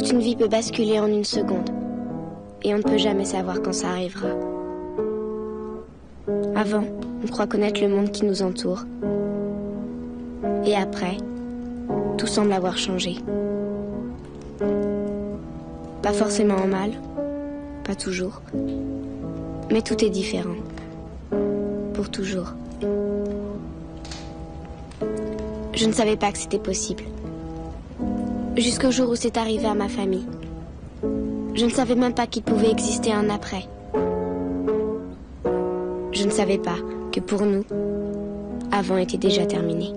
Toute une vie peut basculer en une seconde. Et on ne peut jamais savoir quand ça arrivera. Avant, on croit connaître le monde qui nous entoure. Et après, tout semble avoir changé. Pas forcément en mal, pas toujours. Mais tout est différent. Pour toujours. Je ne savais pas que c'était possible. Jusqu'au jour où c'est arrivé à ma famille. Je ne savais même pas qu'il pouvait exister un après. Je ne savais pas que pour nous, avant était déjà terminé.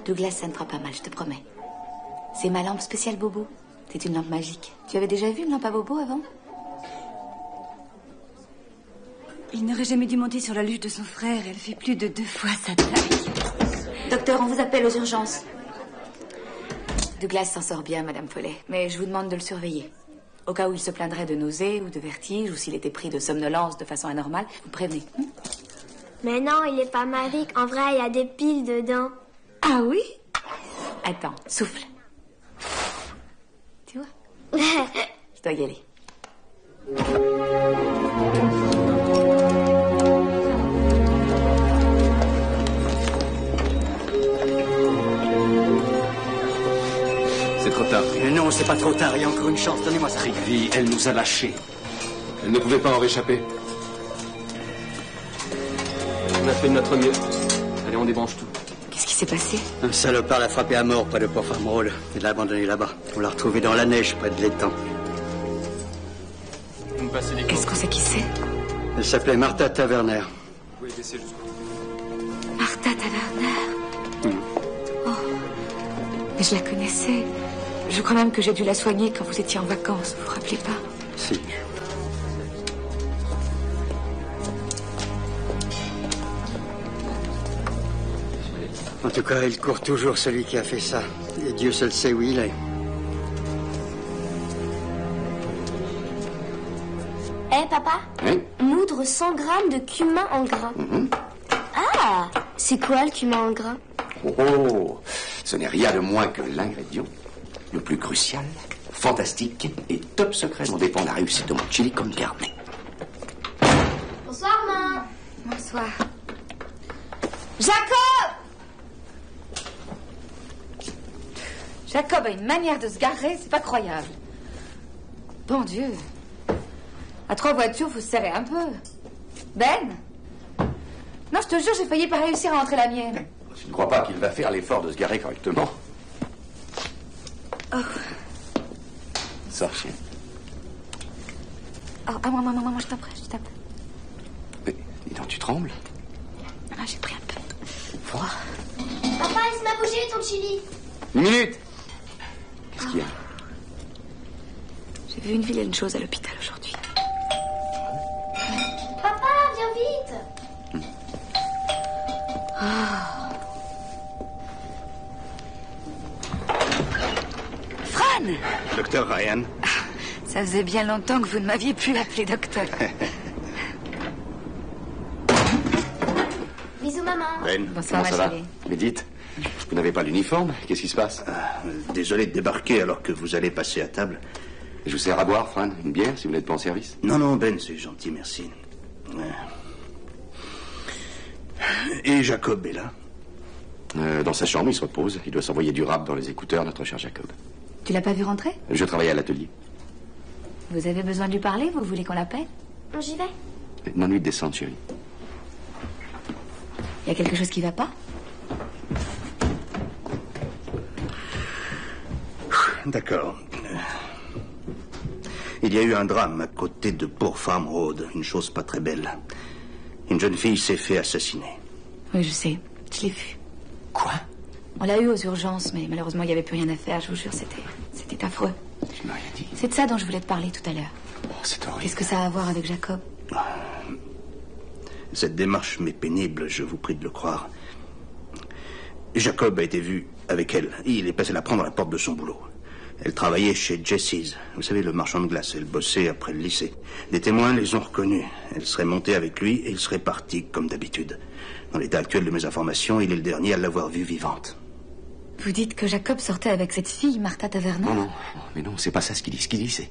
Douglas, ça ne fera pas mal, je te promets. C'est ma lampe spéciale Bobo. C'est une lampe magique. Tu avais déjà vu une lampe à Bobo avant? Il n'aurait jamais dû monter sur la luge de son frère. Elle fait plus de 2 fois sa taille. Docteur, on vous appelle aux urgences. Douglas s'en sort bien, Madame Follet. Mais je vous demande de le surveiller. Au cas où il se plaindrait de nausées ou de vertiges, ou s'il était pris de somnolence de façon anormale, vous prévenez. Mais non, il est pas magique. En vrai, il y a des piles dedans. Ah oui? Attends, souffle. Tu vois? Je dois y aller. C'est trop tard. Mais non, c'est pas trop tard. Il y a encore une chance. Donnez-moi ça. Trigvi, elle nous a lâchés. Elle ne pouvait pas en réchapper. On a fait de notre mieux. Allez, on débranche tout. Qu'est-ce qui s'est passé? Un salopard l'a frappé à mort près de Port Farm Road. Il l'a abandonné là-bas. On l'a retrouvé dans la neige près de l'étang. Est-ce qu'on sait qui c'est? Elle s'appelait Martha Taverner. Oui, baissez jusqu'au... Martha Taverner. Oh, mais je la connaissais. Je crois même que j'ai dû la soigner quand vous étiez en vacances. Vous vous rappelez pas? Si. En tout cas, il court toujours, celui qui a fait ça. Et Dieu seul sait où il est. Eh, papa? Oui? Moudre 100 grammes de cumin en gras. Ah! C'est quoi le cumin en gras? Oh, ce n'est rien de moins que l'ingrédient le plus crucial, fantastique et top secret dont dépend la réussite de mon chili con carne. Bonsoir, maman. Bonsoir. Jacob! Jacob a une manière de se garer, c'est pas croyable. Bon Dieu. À 3 voitures, faut se serrer un peu. Ben? Non, je te jure, j'ai failli pas réussir à entrer la mienne. Je ne crois pas qu'il va faire l'effort de se garer correctement. Oh. Sors, chien. Oh, ah, moi, je t'en prie, je t'en prie. Mais, dis donc, tu trembles? Ah, j'ai pris un peu froid. Papa, laisse-moi bouger ton chili. 1 minute! Qu'est-ce qu'il y a? J'ai vu une vilaine chose à l'hôpital aujourd'hui. Papa, viens vite. Fran! Docteur Ryan. Ça faisait bien longtemps que vous ne m'aviez plus appelé docteur. Bisous, maman. Ben, Bonsoir, comment ma ça va? chérie. Mais dites, vous n'avez pas l'uniforme? Qu'est-ce qui se passe? Désolé de débarquer alors que vous allez passer à table. Je vous sers à boire, Fran? Une bière, si vous n'êtes pas en service? Non, non, Ben, c'est gentil, merci. Et Jacob est là? Dans sa chambre, il se repose. Il doit s'envoyer du rap dans les écouteurs, notre cher Jacob. Tu l'as pas vu rentrer? Je travaille à l'atelier. Vous avez besoin de lui parler? Vous voulez qu'on l'appelle? J'y vais. Non, lui, descendre, chérie. Il y a quelque chose qui va pas? D'accord. Il y a eu un drame à côté de Port Farm Road, une chose pas très belle. Une jeune fille s'est fait assassiner. Oui, je sais. Je l'ai vu. Quoi? On l'a eu aux urgences, mais malheureusement, il n'y avait plus rien à faire. Je vous jure, c'était affreux. Tu m'as rien dit. C'est de ça dont je voulais te parler tout à l'heure. Oh, c'est horrible. Qu'est-ce que ça a à voir avec Jacob? Cette démarche m'est pénible, je vous prie de le croire. Jacob a été vu avec elle. Il est passé la prendre à la porte de son boulot. Elle travaillait chez Jesse's. Vous savez, le marchand de glace. Elle bossait après le lycée. Des témoins les ont reconnus. Elle serait montée avec lui et il serait parti, comme d'habitude. Dans l'état actuel de mes informations, il est le dernier à l'avoir vue vivante. Vous dites que Jacob sortait avec cette fille, Martha Taverna? Non, mais non, c'est pas ça ce qu'il dit. Ce qu'il dit, c'est...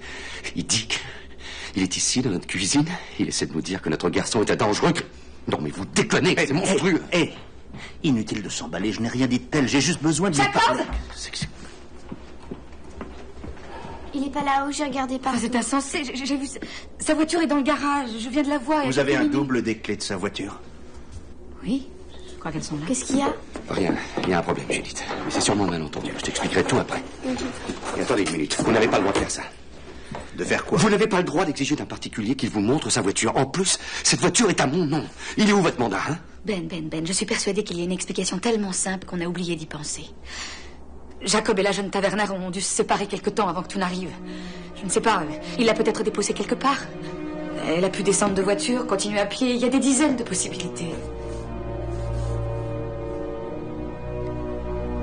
Il dit qu'il est ici, dans notre cuisine. Il essaie de nous dire que notre garçon était dangereux. Non, mais vous déconnez, c'est monstrueux. Inutile de s'emballer, je n'ai rien dit de tel. J'ai juste besoin de... Jacob! Il est pas là-haut, j'ai regardé partout. C'est insensé, j'ai vu... Sa voiture est dans le garage, je viens de la voir. Vous avez un double des clés de sa voiture? Oui, je crois qu'elles sont là. Qu'est-ce qu'il y a? Rien, il y a un problème, Judith. Mais c'est sûrement un malentendu. Je t'expliquerai tout après. Et attendez une minute, vous n'avez pas le droit de faire ça. De faire quoi? Vous n'avez pas le droit d'exiger d'un particulier qu'il vous montre sa voiture. En plus, cette voiture est à mon nom. Il est où votre mandat, hein? Ben, je suis persuadée qu'il y a une explication tellement simple qu'on a oublié d'y penser. Jacob et la jeune tavernaire ont dû se séparer quelque temps avant que tu n'arrives. Je ne sais pas, il l'a peut-être déposée quelque part. Elle a pu descendre de voiture, continuer à pied. Il y a des dizaines de possibilités.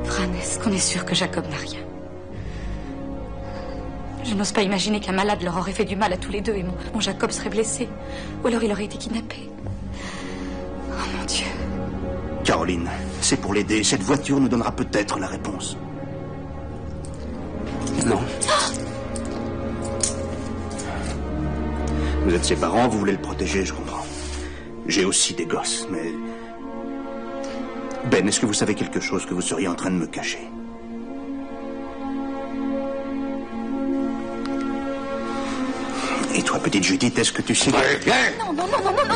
Fran, est-ce qu'on est sûr que Jacob n'a rien? Je n'ose pas imaginer qu'un malade leur aurait fait du mal à tous les deux et mon Jacob serait blessé. Ou alors il aurait été kidnappé. Oh mon Dieu. Caroline, c'est pour l'aider. Cette voiture nous donnera peut-être la réponse. Non. Vous êtes ses parents, vous voulez le protéger, je comprends. J'ai aussi des gosses, mais... Ben, est-ce que vous savez quelque chose que vous seriez en train de me cacher? Et toi, petite Judith, est-ce que tu sais... Non.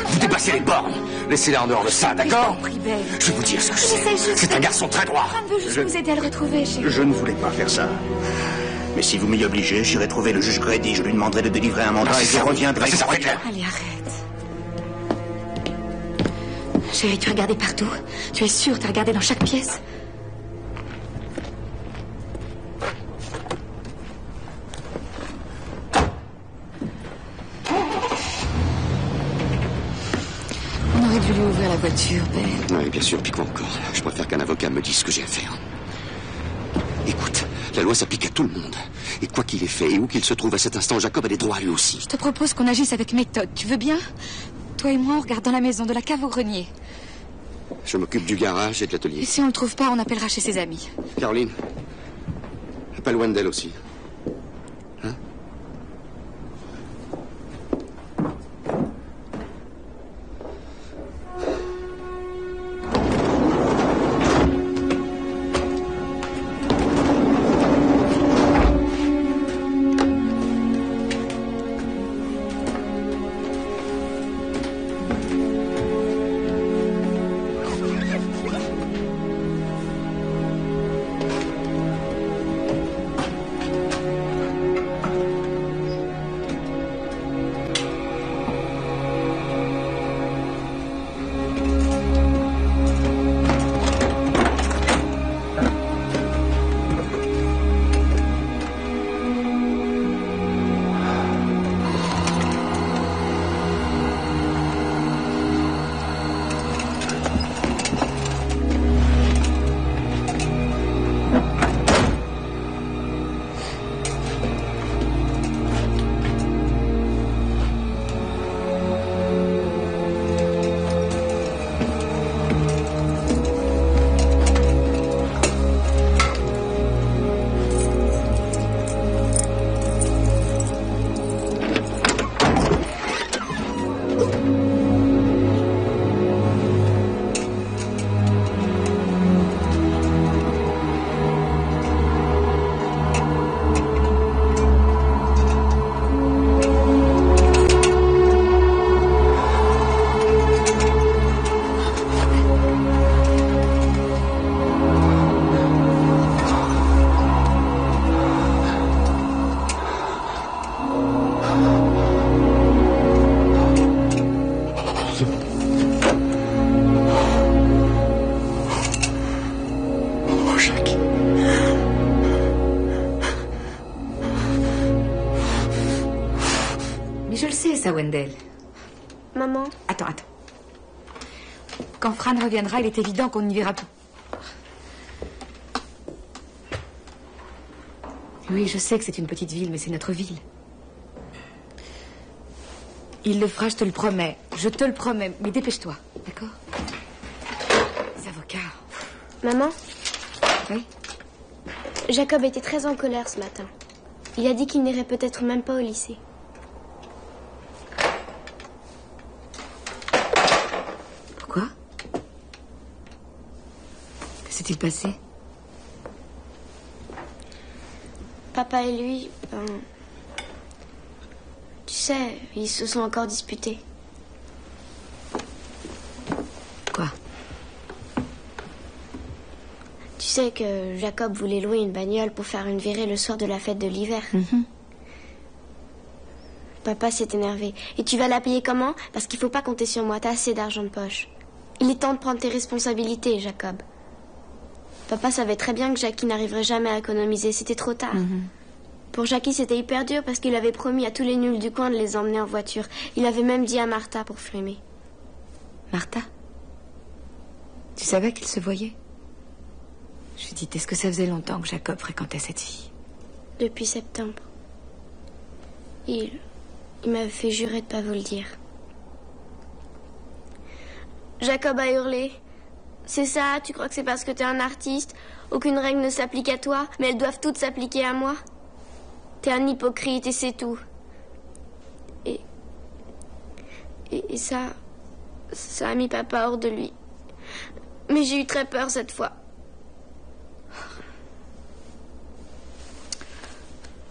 Vous dépassez les bornes. Laissez-la en dehors de ça, d'accord? Ben. Je vais vous dire ce que c'est. J'essaie juste... C'est un garçon très droit. Fran veut juste vous aider à le retrouver, chérie. Je ne voulais pas faire ça. Mais si vous m'y obligez, j'irai trouver le juge Grady. Je lui demanderai de délivrer un mandat et je reviendrai... C'est ça, ouais, clair. Allez, arrête. Chérie, tu as regardé partout? Tu es sûre? Tu as regardé dans chaque pièce? On aurait dû lui ouvrir la voiture, Ben. Oui, bien sûr, puis quoi encore? Je préfère qu'un avocat me dise ce que j'ai à faire. Écoute, la loi s'applique à tout le monde. Et quoi qu'il ait fait et où qu'il se trouve à cet instant, Jacob a des droits lui aussi. Je te propose qu'on agisse avec méthode. Tu veux bien? Toi et moi, on regarde dans la maison, de la cave au grenier. Je m'occupe du garage et de Et l'atelier. si on le trouve pas, on appellera chez ses amis. Caroline, appelle Wendell aussi. Hein? Mais je le sais, ça, Wendell. Maman, Attends. Quand Fran reviendra, il est évident qu'on y verra tout. Oui, je sais que c'est une petite ville, mais c'est notre ville. Il le fera, je te le promets. Je te le promets. Mais dépêche-toi, d'accord? Les avocats. maman, Oui? Jacob était très en colère ce matin. Il a dit qu'il n'irait peut-être même pas au lycée. Pourquoi? Que s'est-il passé? Papa et lui, tu sais, ils se sont encore disputés. Quoi? Tu sais que Jacob voulait louer une bagnole pour faire une virée le soir de la fête de l'hiver. Papa s'est énervé. Et tu vas la payer comment? Parce qu'il faut pas compter sur moi, t'as assez d'argent de poche. Il est temps de prendre tes responsabilités, Jacob. Papa savait très bien que Jackie n'arriverait jamais à économiser, c'était trop tard. Pour Jackie, c'était hyper dur parce qu'il avait promis à tous les nuls du coin de les emmener en voiture. Il avait même dit à Martha pour frimer. Martha? Tu savais qu'ils se voyaient? Je lui dis, est-ce que ça faisait longtemps que Jacob fréquentait cette fille? Depuis septembre. Il m'avait fait jurer de pas vous le dire. Jacob a hurlé. C'est ça, tu crois que c'est parce que t'es un artiste? Aucune règle ne s'applique à toi, mais elles doivent toutes s'appliquer à moi. T'es un hypocrite et c'est tout. Et ça a mis papa hors de lui. Mais j'ai eu très peur cette fois.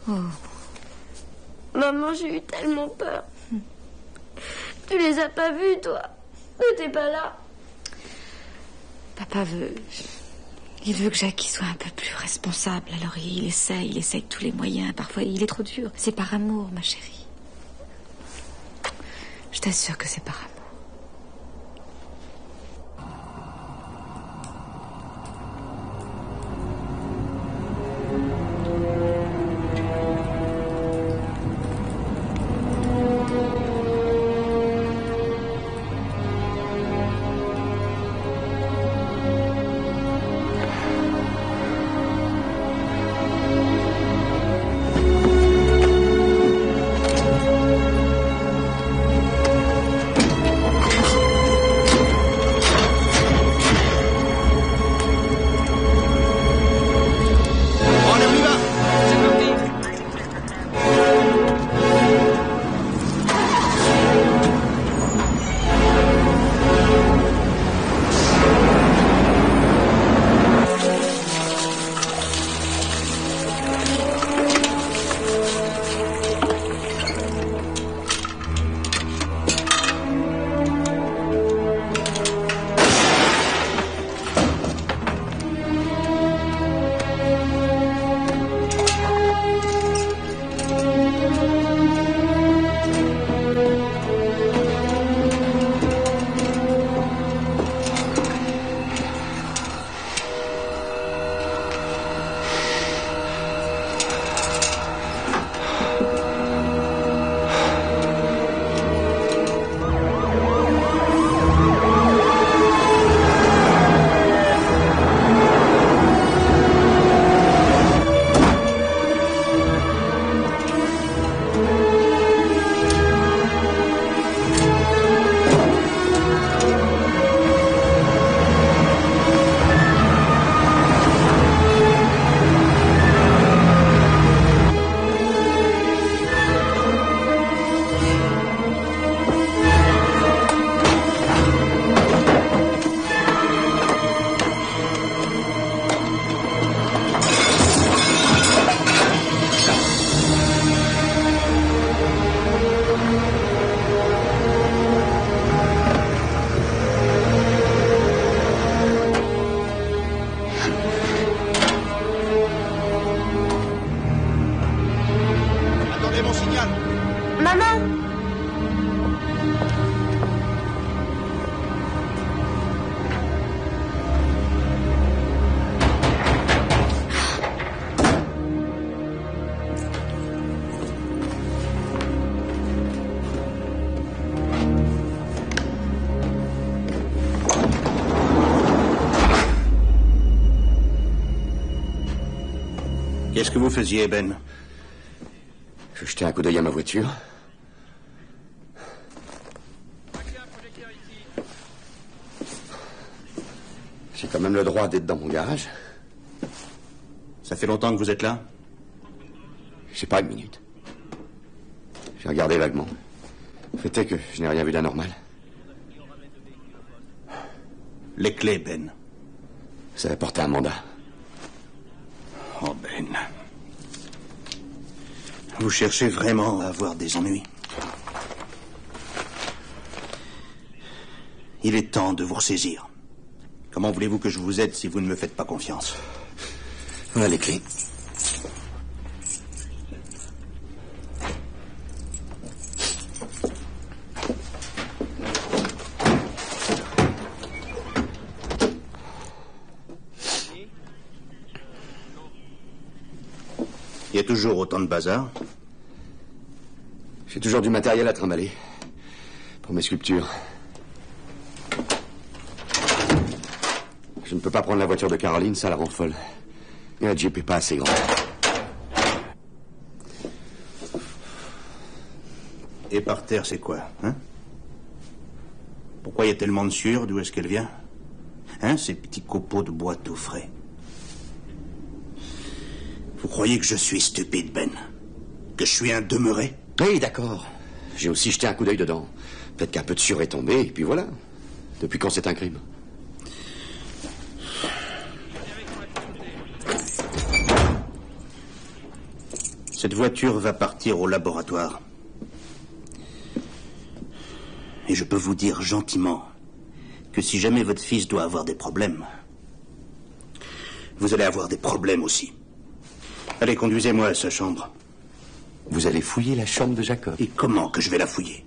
Oh. Maman, j'ai eu tellement peur. Tu les as pas vus, toi? T'es pas là. Papa il veut que Jackie soit un peu plus responsable. Alors il essaye de tous les moyens. Parfois, il est trop dur. C'est par amour, ma chérie. Je t'assure que c'est par amour. que vous faisiez, Ben? Je jetais un coup d'œil à ma voiture. J'ai quand même le droit d'être dans mon garage. Ça fait longtemps que vous êtes là? Je sais pas, une minute. J'ai regardé vaguement. Le fait est que je n'ai rien vu d'anormal. Les clés, Ben. Ça va porter un mandat. Oh, Ben. Vous cherchez vraiment à avoir des ennuis? Il est temps de vous ressaisir. Comment voulez-vous que je vous aide si vous ne me faites pas confiance? Voilà les clés. Il y a toujours autant de bazar? J'ai toujours du matériel à trimballer. Pour mes sculptures. Je ne peux pas prendre la voiture de Caroline, ça la rend folle. Et la Jeep est pas assez grande. Et par terre, c'est quoi, hein? Pourquoi il y a tellement de sueur? D'où est-ce qu'elle vient? Hein, ces petits copeaux de bois tout frais. Vous croyez que je suis stupide, Ben? Que je suis un demeuré? Oui, d'accord. J'ai aussi jeté un coup d'œil dedans. Peut-être qu'un peu de sueur est tombé, et puis voilà. Depuis quand c'est un crime? Cette voiture va partir au laboratoire. Et je peux vous dire gentiment que si jamais votre fils doit avoir des problèmes, vous allez avoir des problèmes aussi. Allez, conduisez-moi à sa chambre. Vous allez fouiller la chambre de Jacob? Et comment que je vais la fouiller?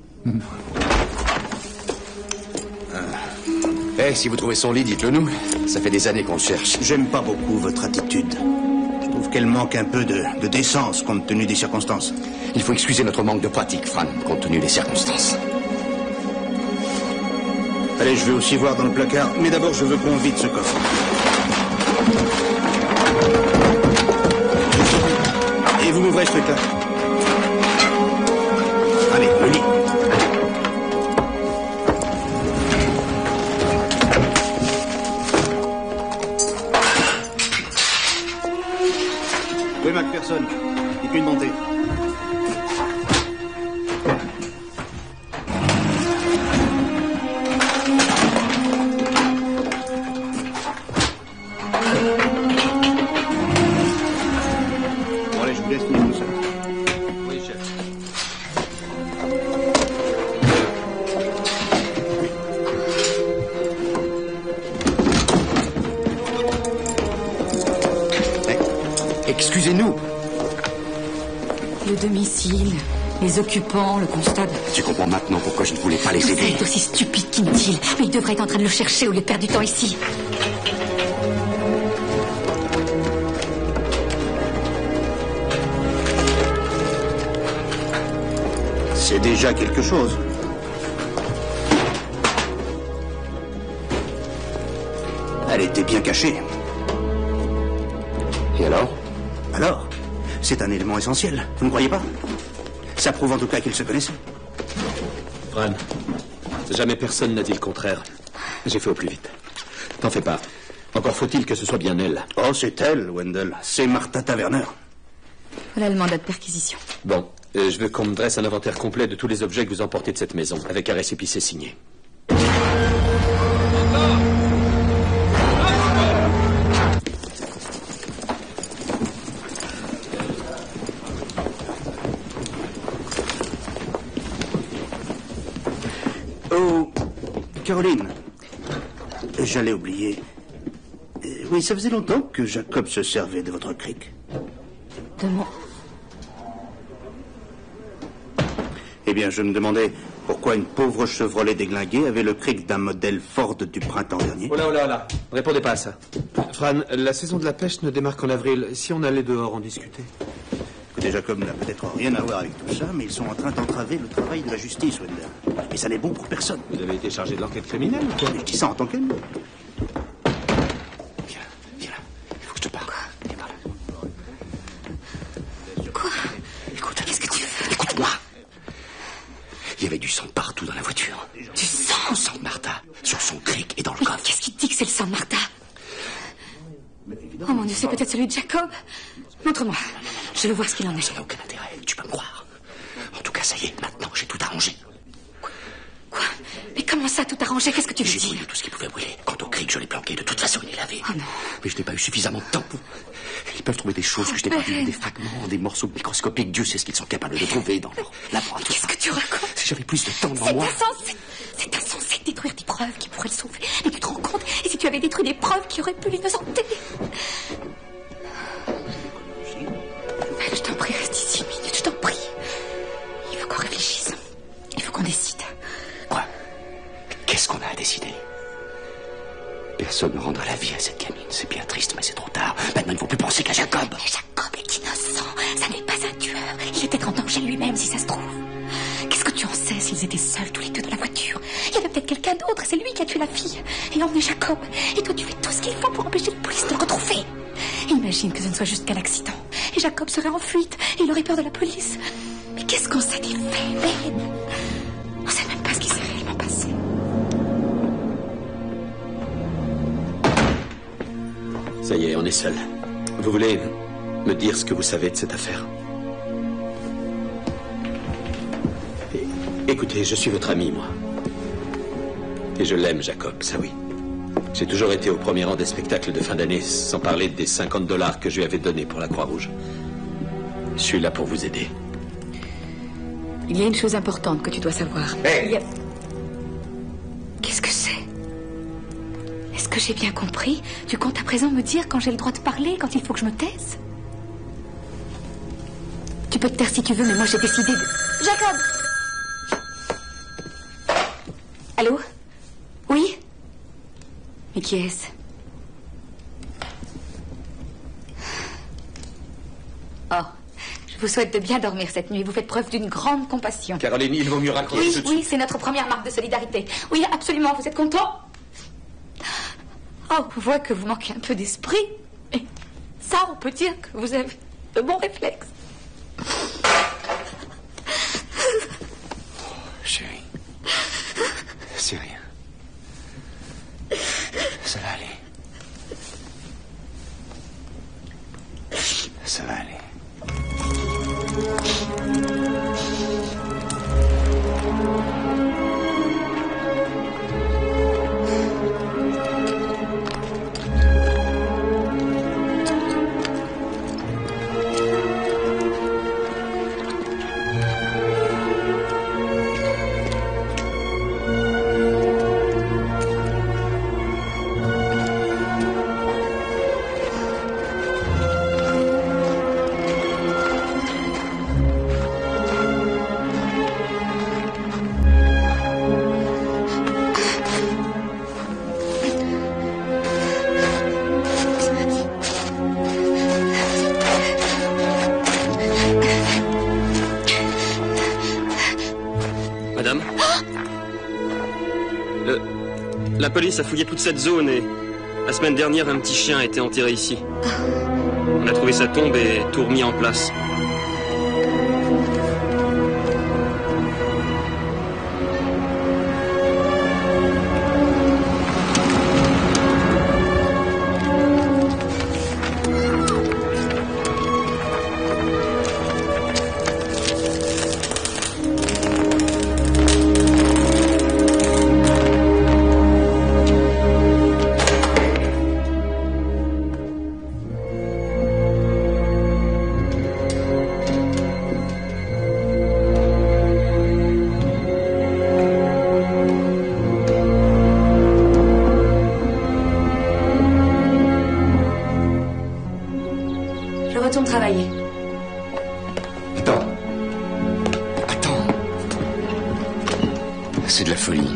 Si vous trouvez son lit, dites-le nous. Ça fait des années qu'on le cherche. J'aime pas beaucoup votre attitude. Je trouve qu'elle manque un peu de décence compte tenu des circonstances. Il faut excuser notre manque de pratique, Fran, compte tenu des circonstances. Allez, je vais aussi voir dans le placard. Mais d'abord, je veux qu'on vide ce coffre. Et vous m'ouvrez ce truc-là. Allez, le lit. Oui, McPherson. Et puis une montée. Bon, allez, je vous laisse finir tout seul. Oui, chef. Excusez-nous. Le domicile, les occupants, le constat de... Tu comprends maintenant pourquoi je ne voulais pas les Tout ça aider. est aussi stupide qu'inutile. Mais il devrait être en train de le chercher au lieu de perdre du temps ici. C'est déjà quelque chose. Elle était bien cachée. Et alors? Alors, c'est un élément essentiel, vous ne croyez pas? Ça prouve en tout cas qu'ils se connaissaient. Fran, jamais personne n'a dit le contraire. J'ai fait au plus vite. T'en fais pas. Encore faut-il que ce soit bien elle. Oh, c'est elle, Wendell. C'est Martha Taverner. Voilà le mandat de perquisition. Bon, je veux qu'on me dresse un inventaire complet de tous les objets que vous emportez de cette maison, avec un récépissé signé. Oh, Caroline. J'allais oublier. Oui, ça faisait longtemps que Jacob se servait de votre cric. De mon... Eh bien, je me demandais pourquoi une pauvre Chevrolet déglinguée avait le cric d'un modèle Ford du printemps dernier. Oh là, oh là, oh là. Répondez pas à ça. Fran, la saison de la pêche ne démarre qu'en avril. Si on allait dehors en discuter. Écoutez, Jacob n'a peut-être rien à voir avec tout ça, mais ils sont en train d'entraver le travail de la justice, Wendell. Et ça n'est bon pour personne. Vous avez été chargé de l'enquête criminelle ou quoi? Je dis ça en tant qu'ami. Viens là. Il faut que je te parle. Viens par là. y avait du sang partout dans la voiture. Du sang? Le sang de Martha, sur son cric et dans le coffre. Qu'est-ce qui te dit que c'est le sang de Martha? Oh mon Dieu, c'est peut-être celui de Jacob. Montre-moi. Je veux voir ce qu'il en est. Ça n'a aucun intérêt, tu peux me croire. En tout cas, ça y est, maintenant, j'ai tout arrangé. Quoi? Mais comment ça, tout arrangé? Qu'est-ce que tu veux J'ai dire? brûlé tout ce qui pouvait brûler. Quant au cric, je l'ai planqué. De toute façon, il est lavé. Oh non. Mais je n'ai pas eu suffisamment de temps pour... Ils peuvent trouver des choses que je n'ai pas vues, des fragments, des morceaux microscopiques. Dieu sait ce qu'ils sont capables de trouver dans leur laboratoire. Qu'est-ce que tu racontes? Si j'avais plus de temps devant moi... C'est insensé de détruire des preuves qui pourraient le sauver. Mais tu te rends compte? Et si tu avais détruit des preuves qui auraient pu l'innocenter? Je t'en prie, reste ici une minute, je t'en prie. Il faut qu'on réfléchisse. Il faut qu'on décide. Quoi? Qu'est-ce qu'on a à décider? Personne ne rendra la vie à cette gamine. C'est bien triste, mais c'est trop tard. Maintenant, il ne faut plus penser qu'à Jacob. Mais Jacob est innocent. Ça n'est pas un tueur. Il était en danger lui-même, si ça se trouve. Qu'est-ce que tu en sais s'ils étaient seuls tous les deux dans la voiture? Il y avait peut-être quelqu'un d'autre. C'est lui qui a tué la fille. Et emmené Jacob. Et toi, tu fais tout ce qu'il faut pour empêcher la police de le retrouver. Imagine que ce ne soit juste qu'un accident. Et Jacob serait en fuite. Et il aurait peur de la police. Mais qu'est-ce qu'on sait des faits, Ben? On ne sait même pas ce qui s'est réellement passé. Ça y est, on est seuls. Vous voulez me dire ce que vous savez de cette affaire? Écoutez, je suis votre ami, moi. Et je l'aime, Jacob, ça oui. J'ai toujours été au premier rang des spectacles de fin d'année, sans parler des $50 que je lui avais donnés pour la Croix-Rouge. Je suis là pour vous aider. Il y a une chose importante que tu dois savoir. Hey. Qu'est-ce que c'est? Est-ce que j'ai bien compris? Tu comptes à présent me dire quand j'ai le droit de parler, quand il faut que je me taise? Tu peux te taire si tu veux, mais moi j'ai décidé de... Jacob! Allô? Oui? Mais qui est-ce? Oh, je vous souhaite de bien dormir cette nuit. Vous faites preuve d'une grande compassion. Caroline, il vaut mieux raccrocher tout de suite. Oui, c'est notre première marque de solidarité. Oui, absolument, vous êtes content? Oh, on voit que vous manquez un peu d'esprit. Et ça, on peut dire que vous avez de bons réflexes. Chérie, c'est rien. Ça va aller. Ça va aller. Madame? La police a fouillé toute cette zone et la semaine dernière, un petit chien a été enterré ici. On a trouvé sa tombe et tout remis en place. Je retourne travailler. Attends. C'est de la folie.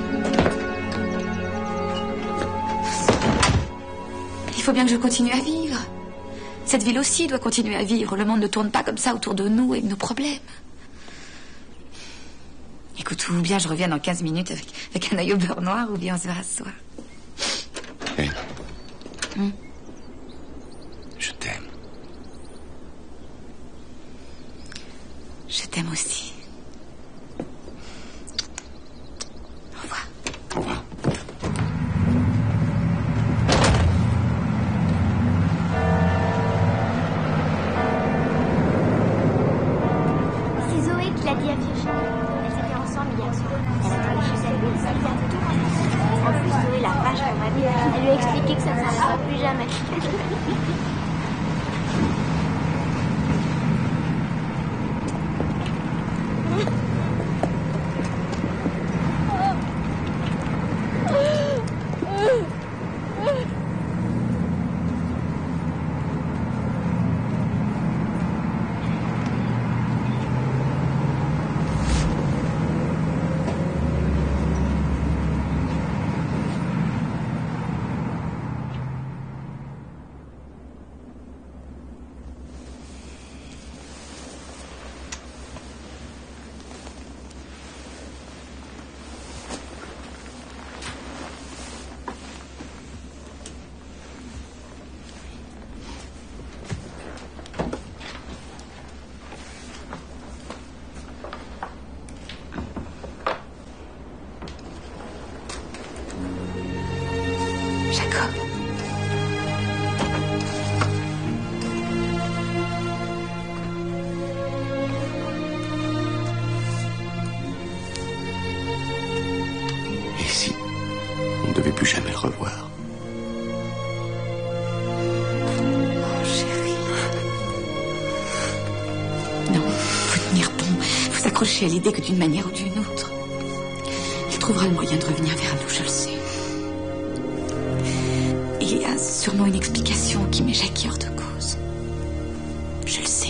Il faut bien que je continue à vivre. Cette ville aussi doit continuer à vivre. Le monde ne tourne pas comme ça autour de nous et de nos problèmes. Écoute-vous bien, je reviens dans 15 minutes avec un œil au beurre noir ou bien on se verra ce soir. Hey. Je t'aime. Je t'aime aussi. courage, Romane. Elle lui a expliqué que ça ne s'arrêtera plus jamais. Plus jamais le revoir. Oh, chérie. Non, faut tenir bon. Faut s'accrocher à l'idée que d'une manière ou d'une autre, il trouvera le moyen de revenir vers nous, je le sais. Il y a sûrement une explication qui met Jackie hors de cause. Je le sais.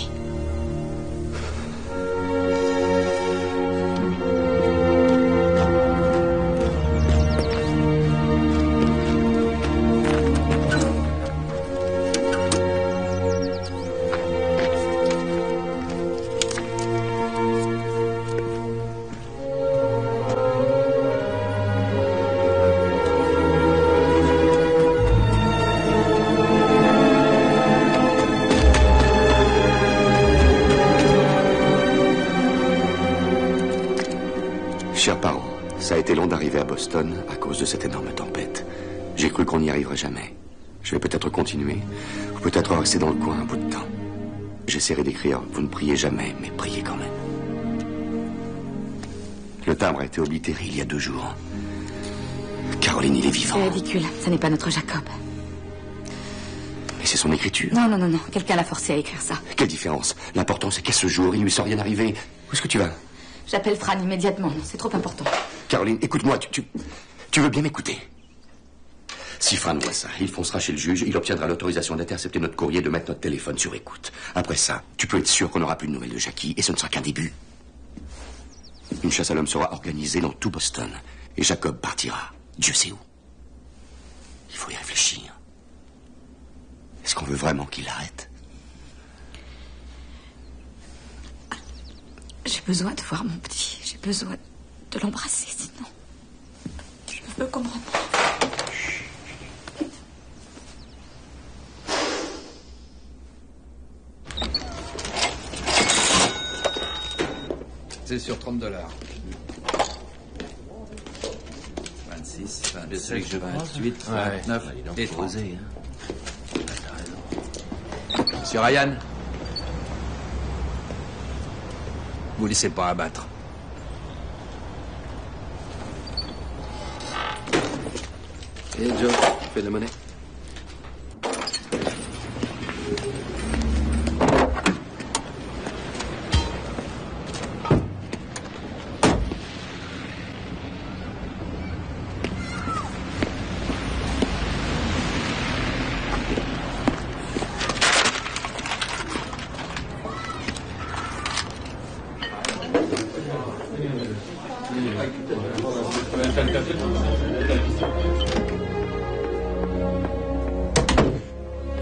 Chers parents, ça a été long d'arriver à Boston à cause de cette énorme tempête. J'ai cru qu'on n'y arriverait jamais. Je vais peut-être continuer, ou peut-être rester dans le coin un bout de temps. J'essaierai d'écrire, vous ne priez jamais, mais priez quand même. Le timbre a été oblitéré il y a 2 jours. Caroline, il est vivant. C'est ridicule, ça n'est pas notre Jacob. Mais c'est son écriture. Non, non, non, non, quelqu'un l'a forcé à écrire ça. Quelle différence? L'important, c'est qu'à ce jour, il lui soit rien arrivé. Où est-ce que tu vas? J'appelle Fran immédiatement, c'est trop important. Caroline, écoute-moi, tu veux bien m'écouter? Si Fran voit ça, il foncera chez le juge, il obtiendra l'autorisation d'intercepter notre courrier et de mettre notre téléphone sur écoute. Après ça, tu peux être sûr qu'on n'aura plus de nouvelles de Jackie, et ce ne sera qu'un début. Une chasse à l'homme sera organisée dans tout Boston, et Jacob partira, Dieu sait où. Il faut y réfléchir. Est-ce qu'on veut vraiment qu'il arrête? J'ai besoin de voir mon petit. J'ai besoin de l'embrasser, sinon je ne veux comprendre. C'est sur $30. 26, 27, 28, 29 et 30. Monsieur Ryan, vous laissez pas abattre. Et Joe, fais de la monnaie.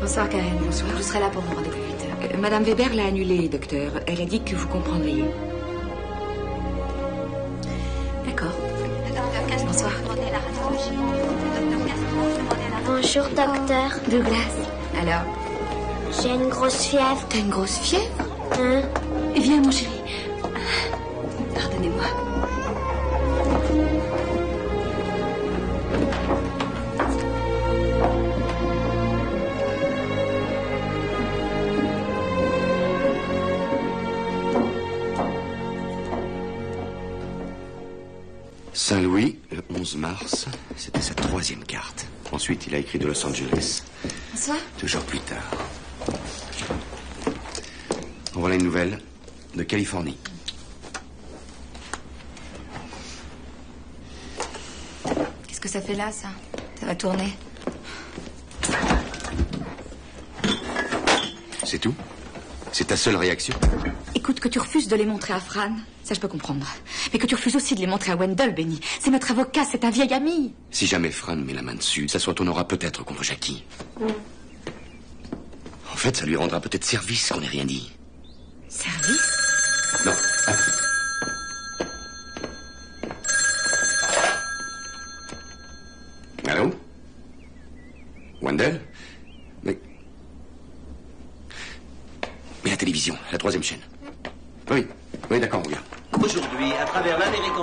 Bonsoir Karen, bonsoir. Je serai là pour mon rendez-vous 8 heures. Madame Weber l'a annulé, docteur. Elle a dit que vous comprendriez. D'accord. Bonsoir. Bonjour, docteur. Douglas. Alors, J'ai une grosse fièvre. t'as une grosse fièvre? Hein? Viens, mon chéri. Pardonnez-moi. Saint-Louis, le 11 mars, c'était sa 3e carte. Ensuite, il a écrit de Los Angeles. Bonsoir. 2 jours plus tard. En voilà une nouvelle de Californie. Qu'est-ce que ça fait là, ça? Ça va tourner. C'est tout? C'est ta seule réaction? Écoute, que tu refuses de les montrer à Fran, ça je peux comprendre. Mais que tu refuses aussi de les montrer à Wendell, Benny. C'est notre avocat, c'est un vieil ami. Si jamais Fran met la main dessus, ça se retournera peut-être contre Jackie. En fait, ça lui rendra peut-être service qu'on n'ait rien dit. Service? Non. Allô? Wendell? Mais la télévision, la 3e chaîne. Oui, d'accord, regarde. Aujourd'hui, à travers l'Amérique...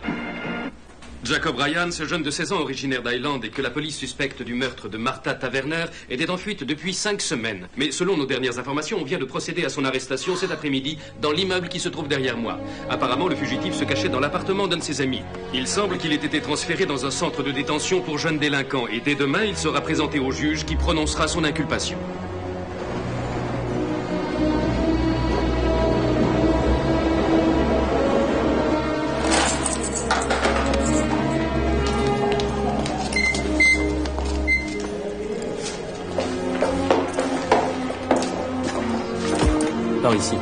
Jacob Ryan, ce jeune de 16 ans originaire d'Highland et que la police suspecte du meurtre de Martha Taverner, était en fuite depuis 5 semaines. Mais selon nos dernières informations, on vient de procéder à son arrestation cet après-midi dans l'immeuble qui se trouve derrière moi. Apparemment, le fugitif se cachait dans l'appartement d'un de ses amis. Il semble qu'il ait été transféré dans un centre de détention pour jeunes délinquants et dès demain, il sera présenté au juge qui prononcera son inculpation. Par ici.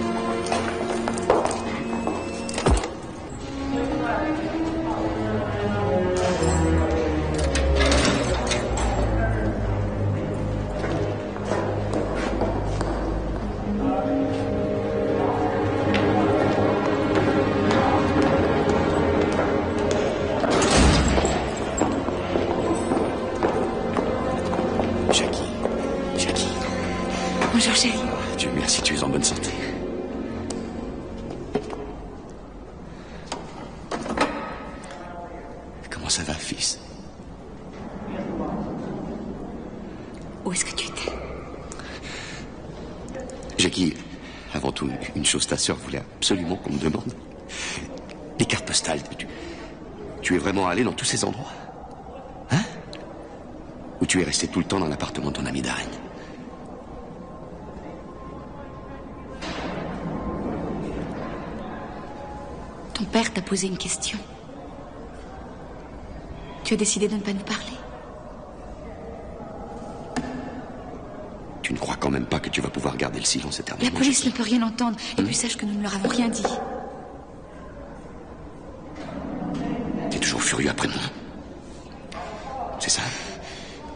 Jackie. Bonjour, chérie. Dieu merci, tu es en bonne santé. Comment ça va, fils? Où est-ce que tu étais? Jackie, avant tout, une chose, ta sœur voulait absolument qu'on me demande. Les cartes postales, tu es vraiment allé dans tous ces endroits? Hein? Ou tu es resté tout le temps dans l'appartement de ton ami Darren? Ton père t'a posé une question. Tu as décidé de ne pas nous parler. Tu ne crois quand même pas que tu vas pouvoir garder le silence La éternellement? police ne peut rien entendre. Et puis sache que nous ne leur avons rien dit. T'es toujours furieux après moi? C'est ça?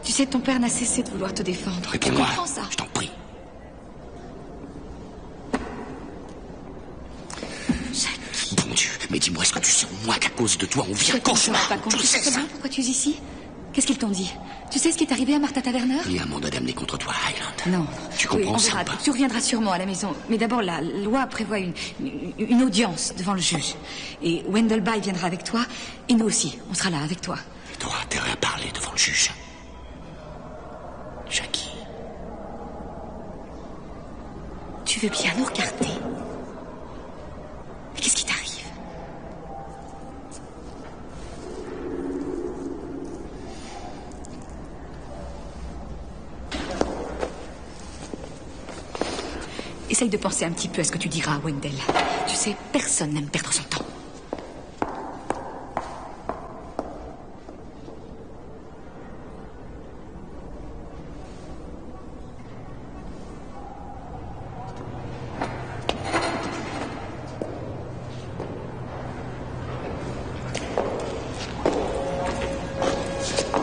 Tu sais, ton père n'a cessé de vouloir te défendre. Réponds-moi. Tu comprends ça? Je t'en prie. Bon Dieu, mais dis-moi, est-ce que tu sais au moins qu'à cause de toi, on vit un cauchemar? Tu sais bien pourquoi tu es ici? Qu'est-ce qu'ils t'ont dit? Tu sais ce qui est arrivé à Martha Taverner? Il y a un mandat d'amener contre toi à Highland. Non. Tu comprends on ça verra. ou pas? Tu reviendras sûrement à la maison. Mais d'abord, la loi prévoit une audience devant le juge. Et Wendell Bay viendra avec toi. Et nous aussi, on sera là avec toi. Tu auras intérêt à parler devant le juge. Jackie. Tu veux bien nous regarder? Mais qu'est-ce qui t'arrive? Essaye de penser un petit peu à ce que tu diras à Wendell. Tu sais, personne n'aime perdre son temps.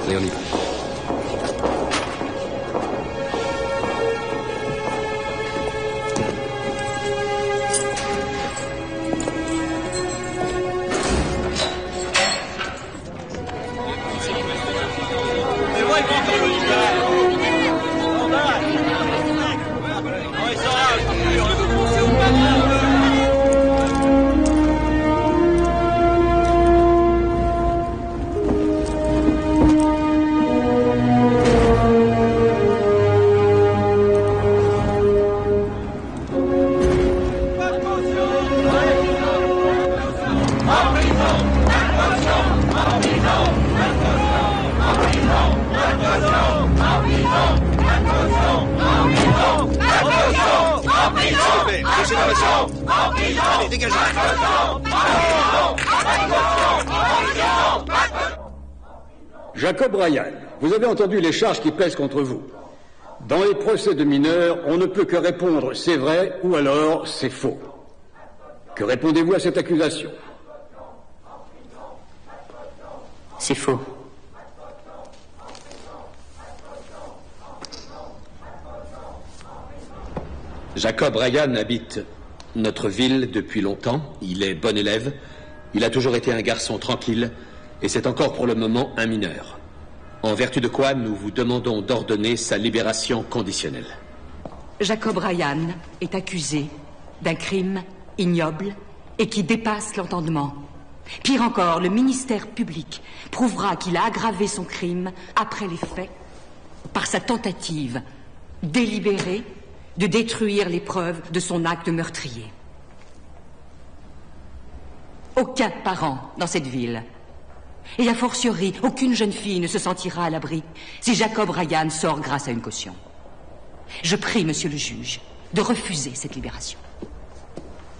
Allez, on y va. Allez, dégagez. Jacob Ryan, vous avez entendu les charges qui pèsent contre vous. Dans les procès de mineurs, on ne peut que répondre c'est vrai ou alors c'est faux. Que répondez-vous à cette accusation? C'est faux. Jacob Ryan habite notre ville depuis longtemps. Il est bon élève. Il a toujours été un garçon tranquille. Et c'est encore pour le moment un mineur. En vertu de quoi nous vous demandons d'ordonner sa libération conditionnelle. Jacob Ryan est accusé d'un crime ignoble et qui dépasse l'entendement. Pire encore, le ministère public prouvera qu'il a aggravé son crime après les faits par sa tentative délibérée de détruire les preuves de son acte meurtrier. Aucun parent dans cette ville, et a fortiori, aucune jeune fille ne se sentira à l'abri si Jacob Ryan sort grâce à une caution. Je prie, monsieur le juge, de refuser cette libération.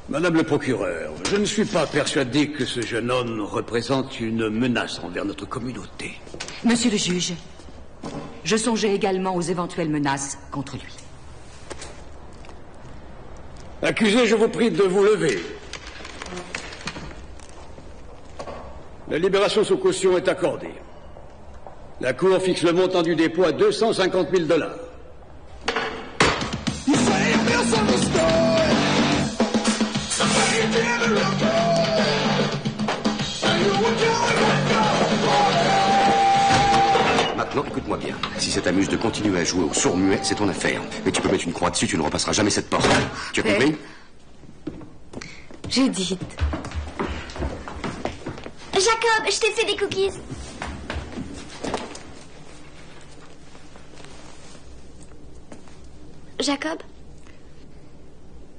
Madame le procureur, je ne suis pas persuadé que ce jeune homme représente une menace envers notre communauté. Monsieur le juge, je songeais également aux éventuelles menaces contre lui. Accusé, je vous prie de vous lever. La libération sous caution est accordée. La Cour fixe le montant du dépôt à $250 000. Maintenant, écoute-moi bien. Si ça t'amuse de continuer à jouer au sourd-muet, c'est ton affaire. Mais tu peux mettre une croix dessus, tu ne repasseras jamais cette porte. Tu as compris? Judith. Jacob, je t'ai fait des cookies. Jacob?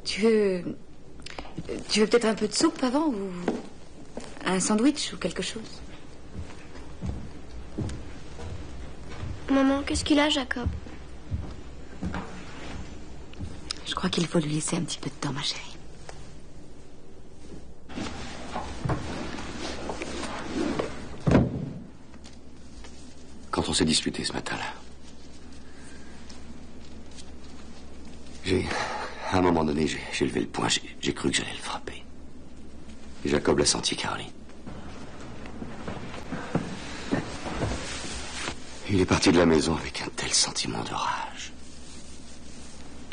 Tu veux peut-être un peu de soupe avant ou un sandwich ou quelque chose? Maman, qu'est-ce qu'il a, Jacob? Je crois qu'il faut lui laisser un petit peu de temps, ma chérie. Quand on s'est disputé ce matin-là, à un moment donné, j'ai levé le poing, j'ai cru que j'allais le frapper. Et Jacob l'a senti, Caroline. Il est parti de la maison avec un tel sentiment de rage.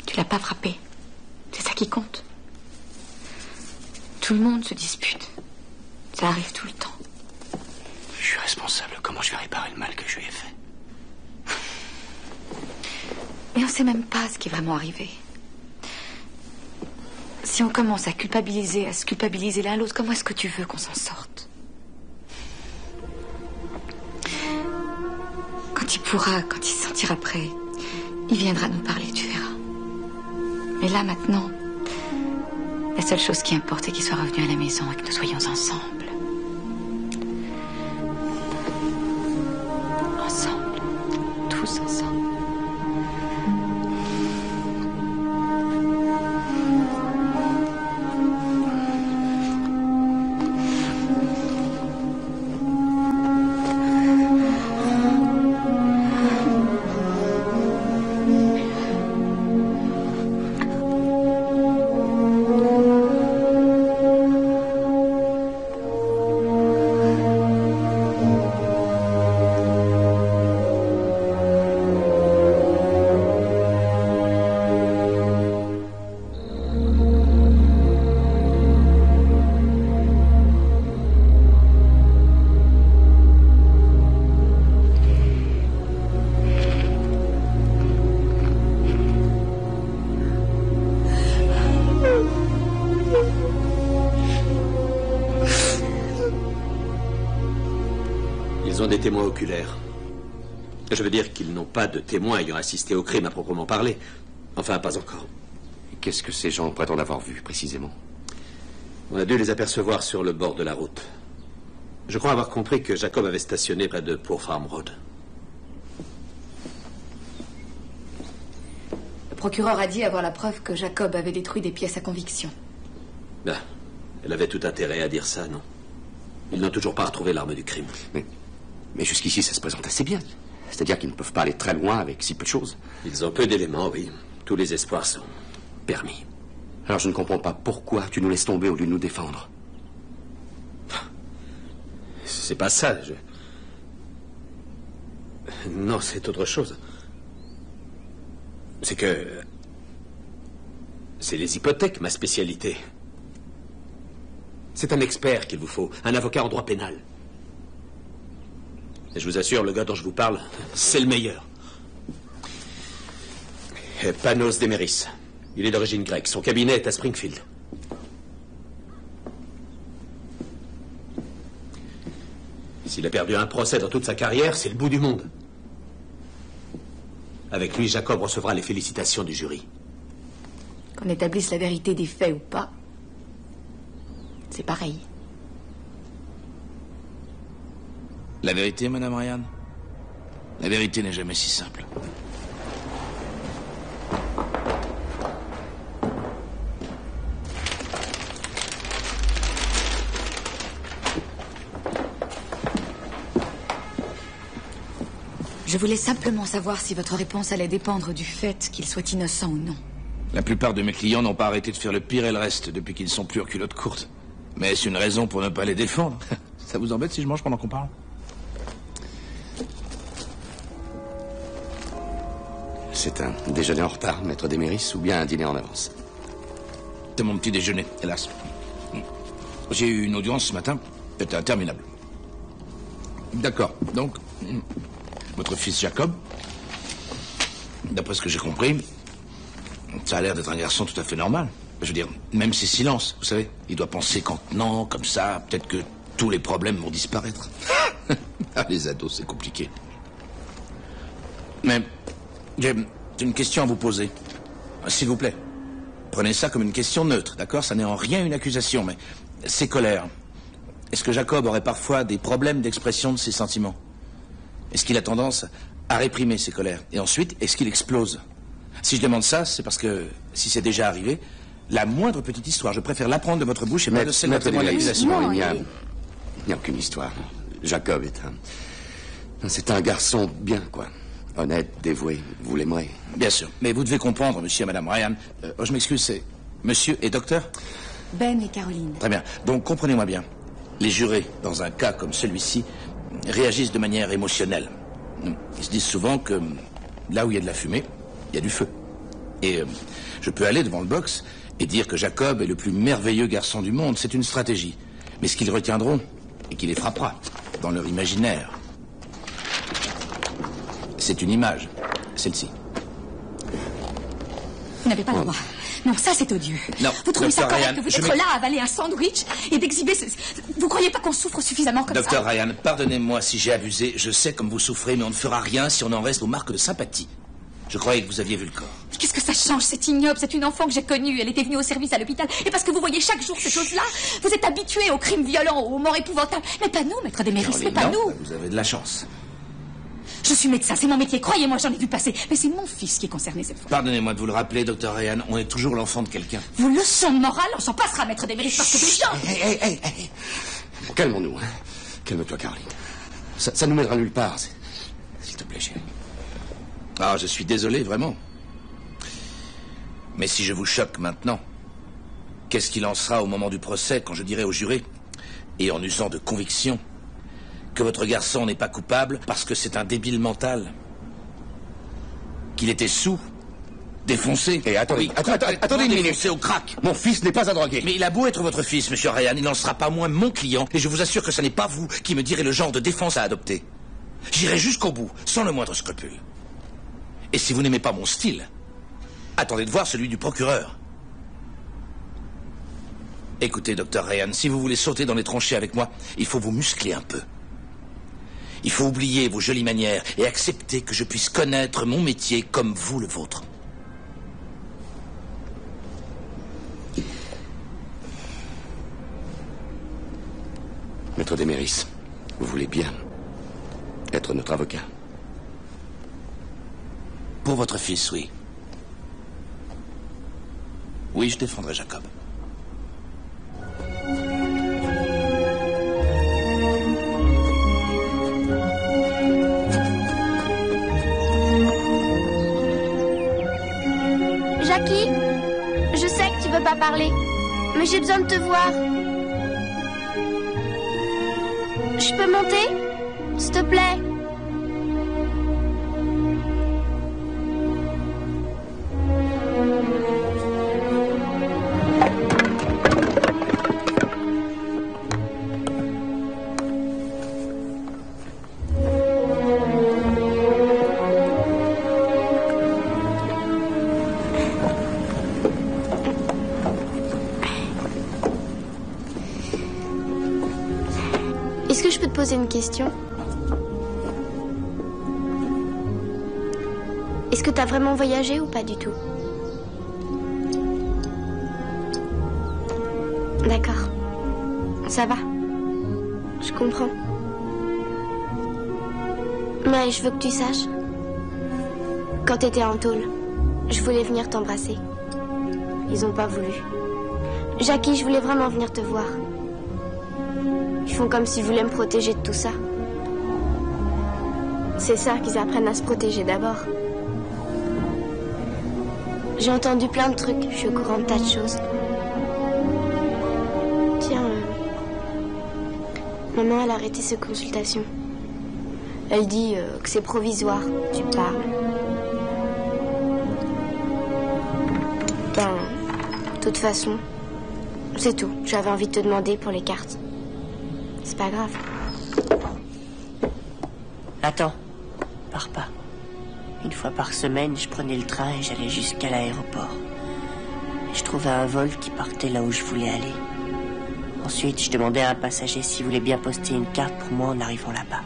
Tu l'as pas frappé. C'est ça qui compte. Tout le monde se dispute. Ça arrive tout le temps. Je suis responsable. Comment je vais réparer le mal que je lui ai fait? Et on sait même pas ce qui est vraiment arrivé. Si on commence à se culpabiliser l'un l'autre, comment est-ce que tu veux qu'on s'en sorte? Quand il se sentira prêt, il viendra nous parler, tu verras. Mais là, maintenant, la seule chose qui importe, c'est qu'il soit revenu à la maison et que nous soyons ensemble. Ensemble. Tous ensemble. Ils ont des témoins oculaires. Je veux dire qu'ils n'ont pas de témoins ayant assisté au crime à proprement parler. Enfin, pas encore. Qu'est-ce que ces gens prétendent avoir vu, précisément? On a dû les apercevoir sur le bord de la route. Je crois avoir compris que Jacob avait stationné près de Poor Farm Road. procureur a dit avoir la preuve que Jacob avait détruit des pièces à conviction. Ben, elle avait tout intérêt à dire ça, non? Ils n'ont toujours pas retrouvé l'arme du crime. Mais jusqu'ici, ça se présente assez bien. C'est-à-dire qu'ils ne peuvent pas aller très loin avec si peu de choses. Ils ont peu d'éléments, oui. Tous les espoirs sont permis. Alors je ne comprends pas pourquoi tu nous laisses tomber au lieu de nous défendre. C'est pas ça, Non, c'est autre chose. C'est que... C'est les hypothèques, ma spécialité. C'est un expert qu'il vous faut, un avocat en droit pénal. Et je vous assure, le gars dont je vous parle, c'est le meilleur. Panos Demeris. Il est d'origine grecque. Son cabinet est à Springfield. S'il a perdu un procès dans toute sa carrière, c'est le bout du monde. Avec lui, Jacob recevra les félicitations du jury. Qu'on établisse la vérité des faits ou pas, c'est pareil. La vérité, Madame Ryan? La vérité n'est jamais si simple. Je voulais simplement savoir si votre réponse allait dépendre du fait qu'il soit innocent ou non. La plupart de mes clients n'ont pas arrêté de faire le pire et le reste depuis qu'ils ne sont plus en culotte courte. Mais est-ce une raison pour ne pas les défendre? Ça vous embête si je mange pendant qu'on parle? C'est un déjeuner en retard, maître Demeris, ou bien un dîner en avance? C'est mon petit déjeuner, hélas. J'ai eu une audience ce matin. C'était interminable. D'accord. Donc, votre fils Jacob, d'après ce que j'ai compris, ça a l'air d'être un garçon tout à fait normal. Je veux dire, même ses silences, vous savez, il doit penser qu'en tenant comme ça, peut-être que tous les problèmes vont disparaître. Ah, les ados, c'est compliqué. Mais j'ai une question à vous poser. S'il vous plaît, prenez ça comme une question neutre, d'accord? Ça n'est en rien une accusation, mais ses colères. Est-ce que Jacob aurait parfois des problèmes d'expression de ses sentiments? Est-ce qu'il a tendance à réprimer ses colères? Et ensuite, est-ce qu'il explose? Si je demande ça, c'est parce que, si c'est déjà arrivé, la moindre petite histoire, je préfère l'apprendre de votre bouche et pas de celle d'un témoin d'accusation. Il n'y a aucune histoire. Jacob est c'est un garçon bien, quoi. Honnête, dévoué, vous l'aimerez. Bien sûr, mais vous devez comprendre, monsieur et madame Ryan. Je m'excuse, c'est monsieur et docteur? Ben et Caroline. Très bien, donc comprenez-moi bien. Les jurés, dans un cas comme celui-ci, réagissent de manière émotionnelle. Ils se disent souvent que là où il y a de la fumée, il y a du feu. Et je peux aller devant le box et dire que Jacob est le plus merveilleux garçon du monde. C'est une stratégie. Mais ce qu'ils retiendront, et qui les frappera dans leur imaginaire, c'est une image, celle-ci. Vous n'avez pas le droit. Non, ça c'est odieux. Non, vous trouvez ça correct Ryan, que vous êtes là à avaler un sandwich et d'exhiber Vous croyez pas qu'on souffre suffisamment comme ça? Docteur Ryan, pardonnez-moi si j'ai abusé. Je sais comme vous souffrez, mais on ne fera rien si on en reste aux marques de sympathie. Je croyais que vous aviez vu le corps. Qu'est-ce que ça change? C'est ignoble. C'est une enfant que j'ai connue. Elle était venue au service à l'hôpital. Et parce que vous voyez chaque jour ces choses-là, vous êtes habitués aux crimes violents, aux morts épouvantables. Mais pas nous, maître Demeris, mais pas nous. Vous avez de la chance. Je suis médecin, c'est mon métier. Croyez-moi, j'en ai vu passer. Mais c'est mon fils qui est concerné cette fois. Pardonnez-moi de vous le rappeler, docteur Ryan. On est toujours l'enfant de quelqu'un. Vos leçons de morale, on s'en passera, maître Demeris, parce que des gens... Hey. Calmons-nous, hein. Calme-toi, Caroline. Ça nous mènera nulle part. S'il te plaît, chérie. Ah, je suis désolé, vraiment. Mais si je vous choque maintenant, qu'est-ce qu'il en sera au moment du procès quand je dirai au juré, et en usant de conviction, que votre garçon n'est pas coupable parce que c'est un débile mental? Qu'il était sous, défoncé. Et attendez une minute. Défoncé au crack. Mon fils n'est pas un drogué. Mais il a beau être votre fils, monsieur Ryan, il n'en sera pas moins mon client, et je vous assure que ce n'est pas vous qui me direz le genre de défense à adopter. J'irai jusqu'au bout, sans le moindre scrupule. Et si vous n'aimez pas mon style, attendez de voir celui du procureur. Écoutez, docteur Ryan, si vous voulez sauter dans les tranchées avec moi, il faut vous muscler un peu. Il faut oublier vos jolies manières et accepter que je puisse connaître mon métier comme vous le vôtre. Maître Demeris, vous voulez bien être notre avocat? Pour votre fils, oui. Oui, je défendrai Jacob. Jackie, je sais que tu veux pas parler, mais j'ai besoin de te voir. Je peux monter, s'il te plaît? Est-ce que je peux te poser une question? Est-ce que t'as vraiment voyagé ou pas du tout? D'accord. Ça va. Je comprends. Mais je veux que tu saches. Quand t'étais en tôle, je voulais venir t'embrasser. Ils ont pas voulu. Jackie, je voulais vraiment venir te voir. Ils font comme s'ils voulaient me protéger de tout ça. C'est ça qu'ils apprennent à se protéger d'abord. J'ai entendu plein de trucs, je suis au courant de tas de choses. Tiens, maman, elle a arrêté ses consultations. Elle dit que c'est provisoire, tu parles. Ben, de toute façon, c'est tout. J'avais envie de te demander pour les cartes. C'est pas grave. Attends, pars pas. Une fois par semaine, je prenais le train et j'allais jusqu'à l'aéroport. Je trouvais un vol qui partait là où je voulais aller. Ensuite, je demandais à un passager s'il voulait bien poster une carte pour moi en arrivant là-bas.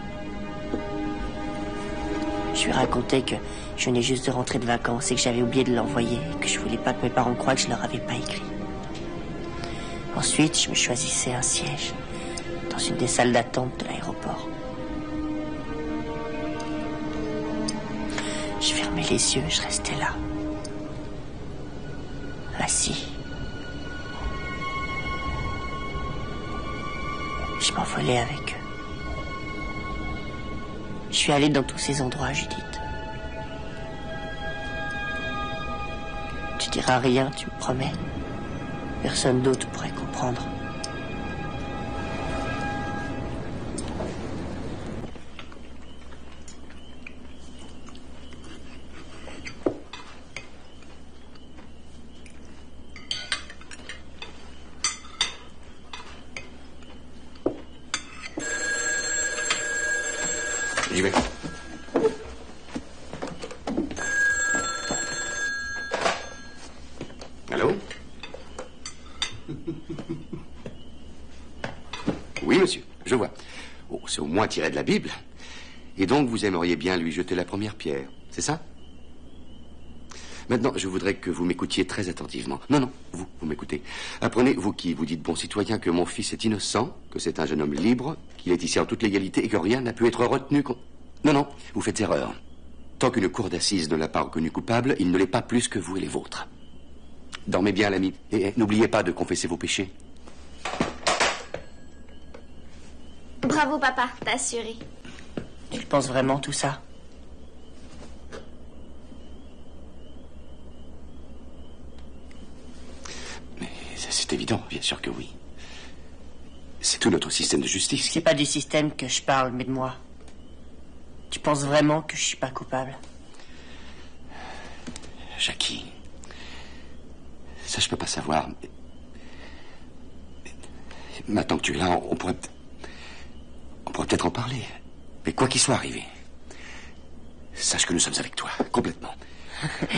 Je lui racontais que je venais juste de rentrer de vacances et que j'avais oublié de l'envoyer et que je voulais pas que mes parents croient que je leur avais pas écrit. Ensuite, je me choisissais un siège dans une des salles d'attente de l'aéroport. Je fermais les yeux, je restais là, assis. Je m'envolais avec eux. Je suis allée dans tous ces endroits, Judith. Tu diras rien, tu me promets. Personne d'autre pourrait comprendre. J'y vais. Allô? Oui, monsieur, je vois. Oh, c'est au moins tiré de la Bible. Et donc, vous aimeriez bien lui jeter la première pierre, c'est ça? Maintenant, je voudrais que vous m'écoutiez très attentivement. Non, vous m'écoutez. Apprenez, vous qui vous dites bon citoyen, que mon fils est innocent, que c'est un jeune homme libre, qu'il est ici en toute légalité et que rien n'a pu être retenu contre... Non, vous faites erreur. Tant qu'une cour d'assises ne l'a pas reconnu coupable, il ne l'est pas plus que vous et les vôtres. Dormez bien, l'ami, et n'oubliez pas de confesser vos péchés. Bravo, papa, t'as assuré. Tu le penses vraiment, tout ça? Mais c'est évident, bien sûr que oui. C'est tout notre système de justice. C'est pas du système que je parle, mais de moi. Tu penses vraiment que je suis pas coupable? Jackie, ça je peux pas savoir. Maintenant que tu es là, on pourrait peut-être en parler. Mais quoi qu'il soit arrivé, sache que nous sommes avec toi, complètement.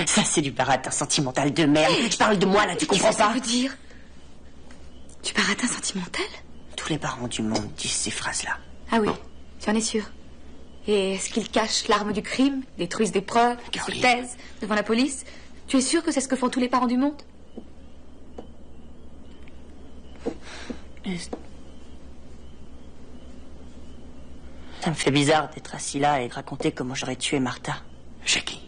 Ça, c'est du baratin sentimental de merde. Je parle de moi, là, tu comprends pas? Ça veut dire du baratin sentimental? Tous les parents du monde disent ces phrases-là. Ah oui, tu en es sûr? Et est-ce qu'ils cachent l'arme du crime, détruisent des preuves, se taisent devant la police? Tu es sûr que c'est ce que font tous les parents du monde? Ça me fait bizarre d'être assis là et de raconter comment j'aurais tué Martha. Jackie,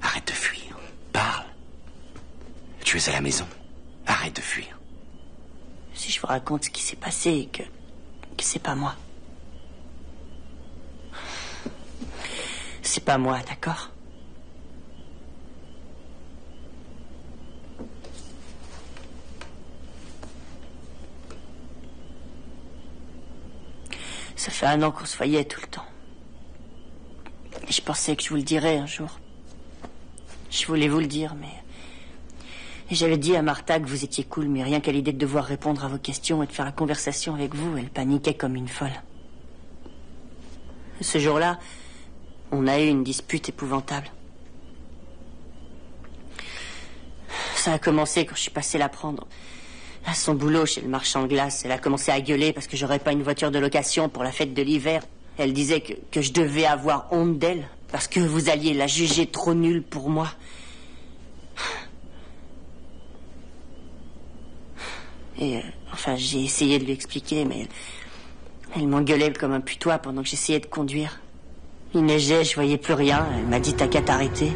arrête de fuir. Parle. Tu tu es à la maison. Arrête de fuir. Si je vous raconte ce qui s'est passé et que c'est pas moi. C'est pas moi, d'accord? Ça fait 1 an qu'on se voyait tout le temps. Et je pensais que je vous le dirais un jour. Je voulais vous le dire, mais... Et j'avais dit à Martha que vous étiez cool, mais rien qu'à l'idée de devoir répondre à vos questions et de faire la conversation avec vous, elle paniquait comme une folle. Ce jour-là, on a eu une dispute épouvantable. Ça a commencé quand je suis passée la prendre à son boulot chez le marchand de glace. Elle a commencé à gueuler parce que j'aurais pas une voiture de location pour la fête de l'hiver. Elle disait que je devais avoir honte d'elle parce que vous alliez la juger trop nulle pour moi. Et enfin, j'ai essayé de lui expliquer, mais elle m'engueulait comme un putois pendant que j'essayais de conduire. Il neigeait, je voyais plus rien. Elle m'a dit t'as qu'à t'arrêter.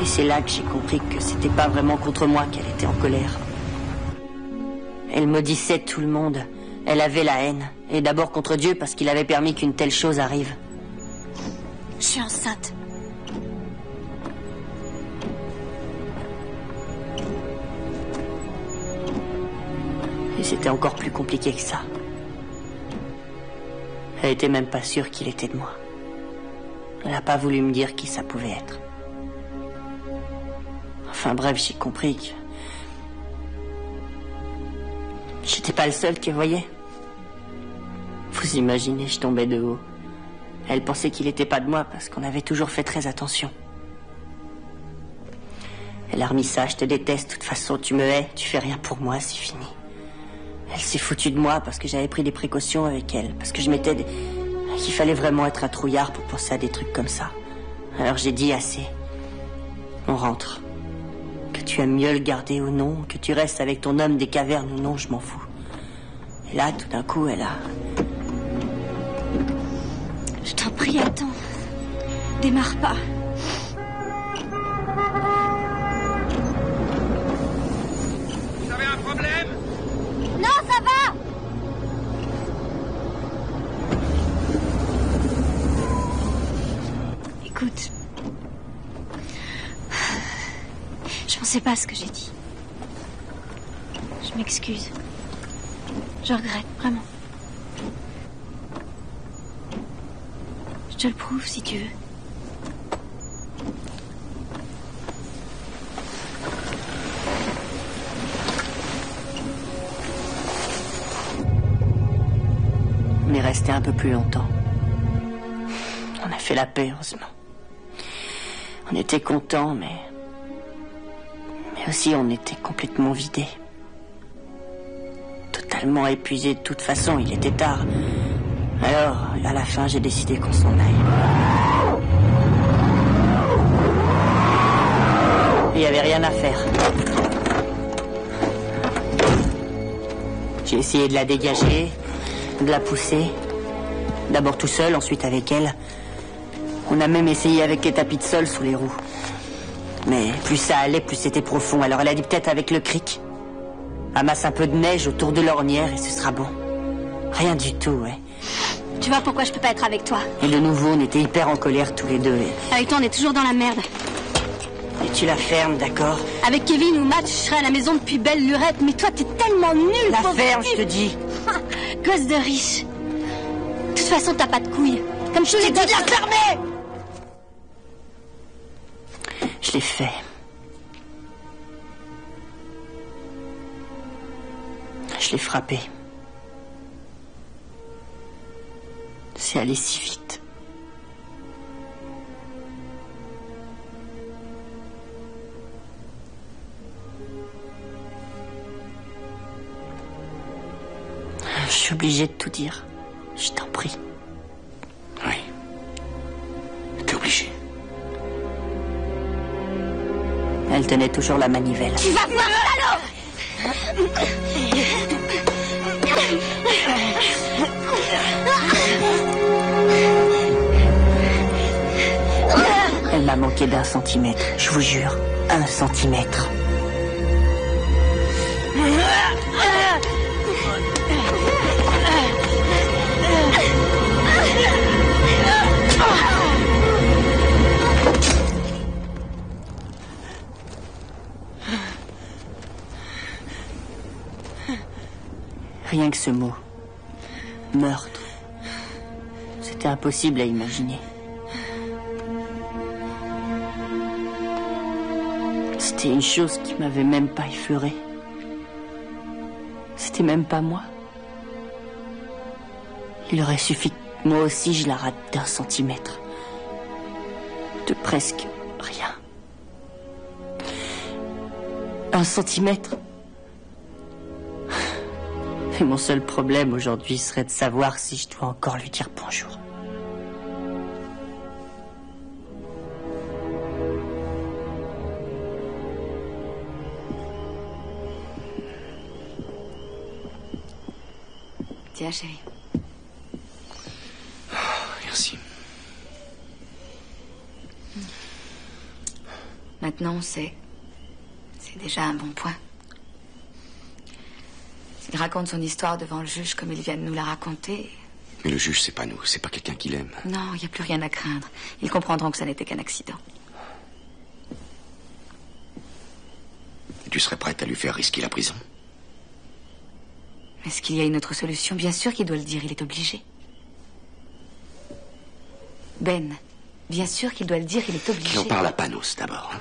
Et c'est là que j'ai compris que c'était pas vraiment contre moi qu'elle était en colère. Elle maudissait tout le monde. Elle avait la haine. Et d'abord contre Dieu parce qu'il avait permis qu'une telle chose arrive. Je suis enceinte. Et c'était encore plus compliqué que ça. Elle était même pas sûre qu'il était de moi. Elle n'a pas voulu me dire qui ça pouvait être. Enfin bref, j'ai compris que... j'étais pas le seul qu'elle voyait. Vous imaginez, je tombais de haut. Elle pensait qu'il était pas de moi parce qu'on avait toujours fait très attention. Elle a remis ça, je te déteste, de toute façon tu me hais, tu fais rien pour moi, c'est fini. Elle s'est foutue de moi parce que j'avais pris des précautions avec elle, parce que je m'étais dit qu'il fallait vraiment être un trouillard pour penser à des trucs comme ça. Alors j'ai dit assez. On rentre. Que tu aimes mieux le garder ou non, que tu restes avec ton homme des cavernes ou non, je m'en fous. Et là, tout d'un coup, elle a... Je t'en prie, attends. Démarre pas. Vous avez un problème? Non, ça va! Écoute. Je ne sais pas ce que j'ai dit. Je m'excuse. Je regrette, vraiment. Je te le prouve si tu veux. On est resté un peu plus longtemps. On a fait la paix, heureusement. On était contents, mais aussi on était complètement vidés. Totalement épuisés de toute façon, il était tard. Alors, à la fin, j'ai décidé qu'on s'en aille. Il n'y avait rien à faire. J'ai essayé de la dégager, de la pousser. D'abord tout seul, ensuite avec elle. On a même essayé avec les tapis de sol sous les roues. Mais plus ça allait, plus c'était profond. Alors elle a dit peut-être avec le cric. Amasse un peu de neige autour de l'ornière et ce sera bon. Rien du tout, ouais. Tu vois pourquoi je peux pas être avec toi? Et de nouveau, on était hyper en colère tous les deux. Avec toi, on est toujours dans la merde. Et tu la fermes, d'accord? Avec Kevin ou Matt, je serais à la maison depuis belle lurette. Mais toi, t'es tellement nul. La ferme, je te dis. Gosse de riche. De toute façon, t'as pas de couilles. Comme je te l'ai dit de la fermer. Je l'ai fait. Je l'ai frappé. C'est allé si vite. Je suis obligée de tout dire. Je t'en prie. Oui. T'es obligé. Elle tenait toujours la manivelle. Tu vas voir, salaud! Elle m'a pas manqué d'1 centimètre, je vous jure, 1 centimètre. Rien que ce mot. Meurtre. C'était impossible à imaginer. C'était une chose qui m'avait même pas effleuré. C'était même pas moi. Il aurait suffi que moi aussi je la rate d'1 centimètre. De presque rien. 1 centimètre. Et mon seul problème aujourd'hui serait de savoir si je dois encore lui dire bonjour. Tiens, chérie. Oh, merci. Maintenant, on sait. C'est déjà un bon point. S'il raconte son histoire devant le juge comme il vient de nous la raconter... Mais le juge, c'est pas nous, c'est pas quelqu'un qu'il aime. Non, il n'y a plus rien à craindre. Ils comprendront que ça n'était qu'un accident. Et tu serais prête à lui faire risquer la prison? Est-ce qu'il y a une autre solution? Bien sûr qu'il doit le dire, il est obligé. Ben, bien sûr qu'il doit le dire, il est obligé. Qu'il en parle à Panos, d'abord. Hein?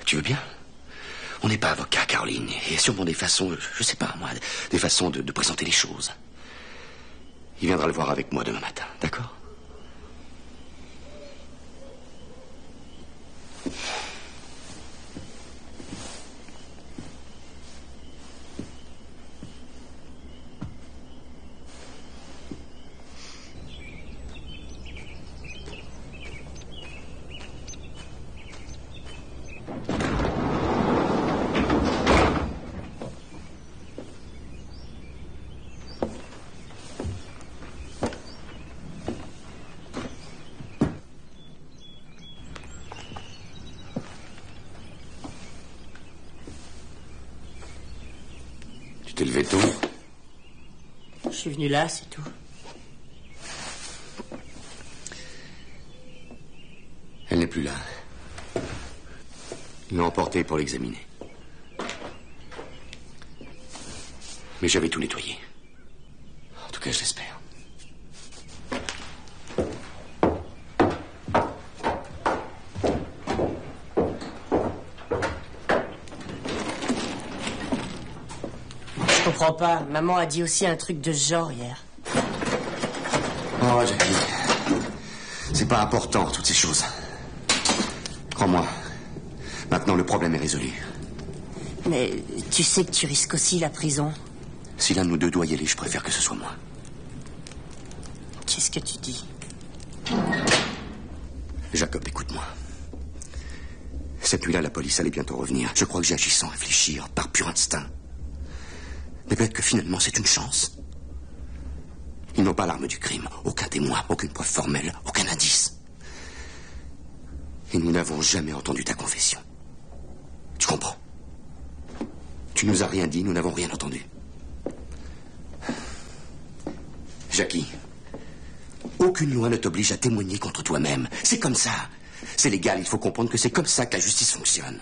Tu veux bien? On n'est pas avocat, Caroline. Il y a sûrement des façons, je sais pas moi, des façons de présenter les choses. Il viendra le voir avec moi demain matin, d'accord? T'es levé tôt? Je suis venu là, c'est tout. Elle n'est plus là. Ils l'ont emportée pour l'examiner. Mais j'avais tout nettoyé. En tout cas, je l'espère. Je comprends pas. Maman a dit aussi un truc de ce genre hier. Oh, Jackie. C'est pas important, toutes ces choses. Crois-moi. Maintenant, le problème est résolu. Mais tu sais que tu risques aussi la prison. Si l'un de nous deux doit y aller, je préfère que ce soit moi. Qu'est-ce que tu dis? Jacob, écoute-moi. Cette nuit-là, la police allait bientôt revenir. Je crois que j'ai agi sans réfléchir, par pur instinct. Mais peut-être que finalement, c'est une chance. Ils n'ont pas l'arme du crime. Aucun témoin, aucune preuve formelle, aucun indice. Et nous n'avons jamais entendu ta confession. Tu comprends? Tu nous as rien dit, nous n'avons rien entendu. Jackie, aucune loi ne t'oblige à témoigner contre toi-même. C'est comme ça. C'est légal, il faut comprendre que c'est comme ça que la justice fonctionne.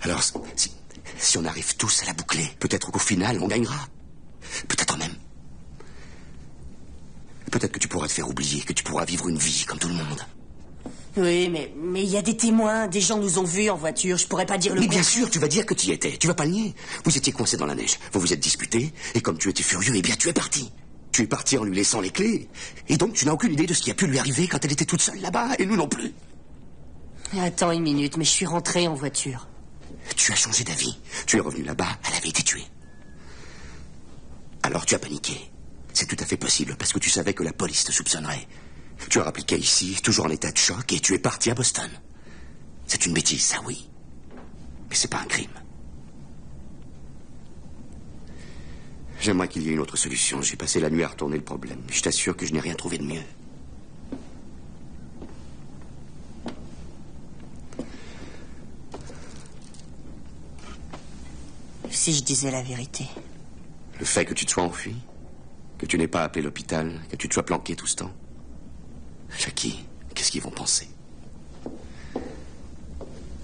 Alors, si on arrive tous à la boucler, peut-être qu'au final, on gagnera. Peut-être même. Peut-être que tu pourras te faire oublier, que tu pourras vivre une vie comme tout le monde. Oui, mais il y a des témoins, des gens nous ont vus en voiture, je pourrais pas dire le Mais contraire. bien sûr, tu vas dire que tu y étais, tu vas pas le nier. Vous étiez coincés dans la neige, vous vous êtes disputés, et comme tu étais furieux, eh bien tu es parti. Tu es parti en lui laissant les clés, et donc tu n'as aucune idée de ce qui a pu lui arriver quand elle était toute seule là-bas, et nous non plus. Attends une minute, mais je suis rentré en voiture. Tu as changé d'avis, tu es revenu là-bas, elle avait été tuée. Alors tu as paniqué. C'est tout à fait possible, parce que tu savais que la police te soupçonnerait. Tu as rappliqué ici, toujours en état de choc, et tu es parti à Boston. C'est une bêtise, ça oui. Mais c'est pas un crime. J'aimerais qu'il y ait une autre solution. J'ai passé la nuit à retourner le problème. Je t'assure que je n'ai rien trouvé de mieux. si je disais la vérité. Le fait que tu te sois enfui, que tu n'aies pas appelé l'hôpital, que tu te sois planqué tout ce temps. Jackie, qu'est-ce qu'ils vont penser?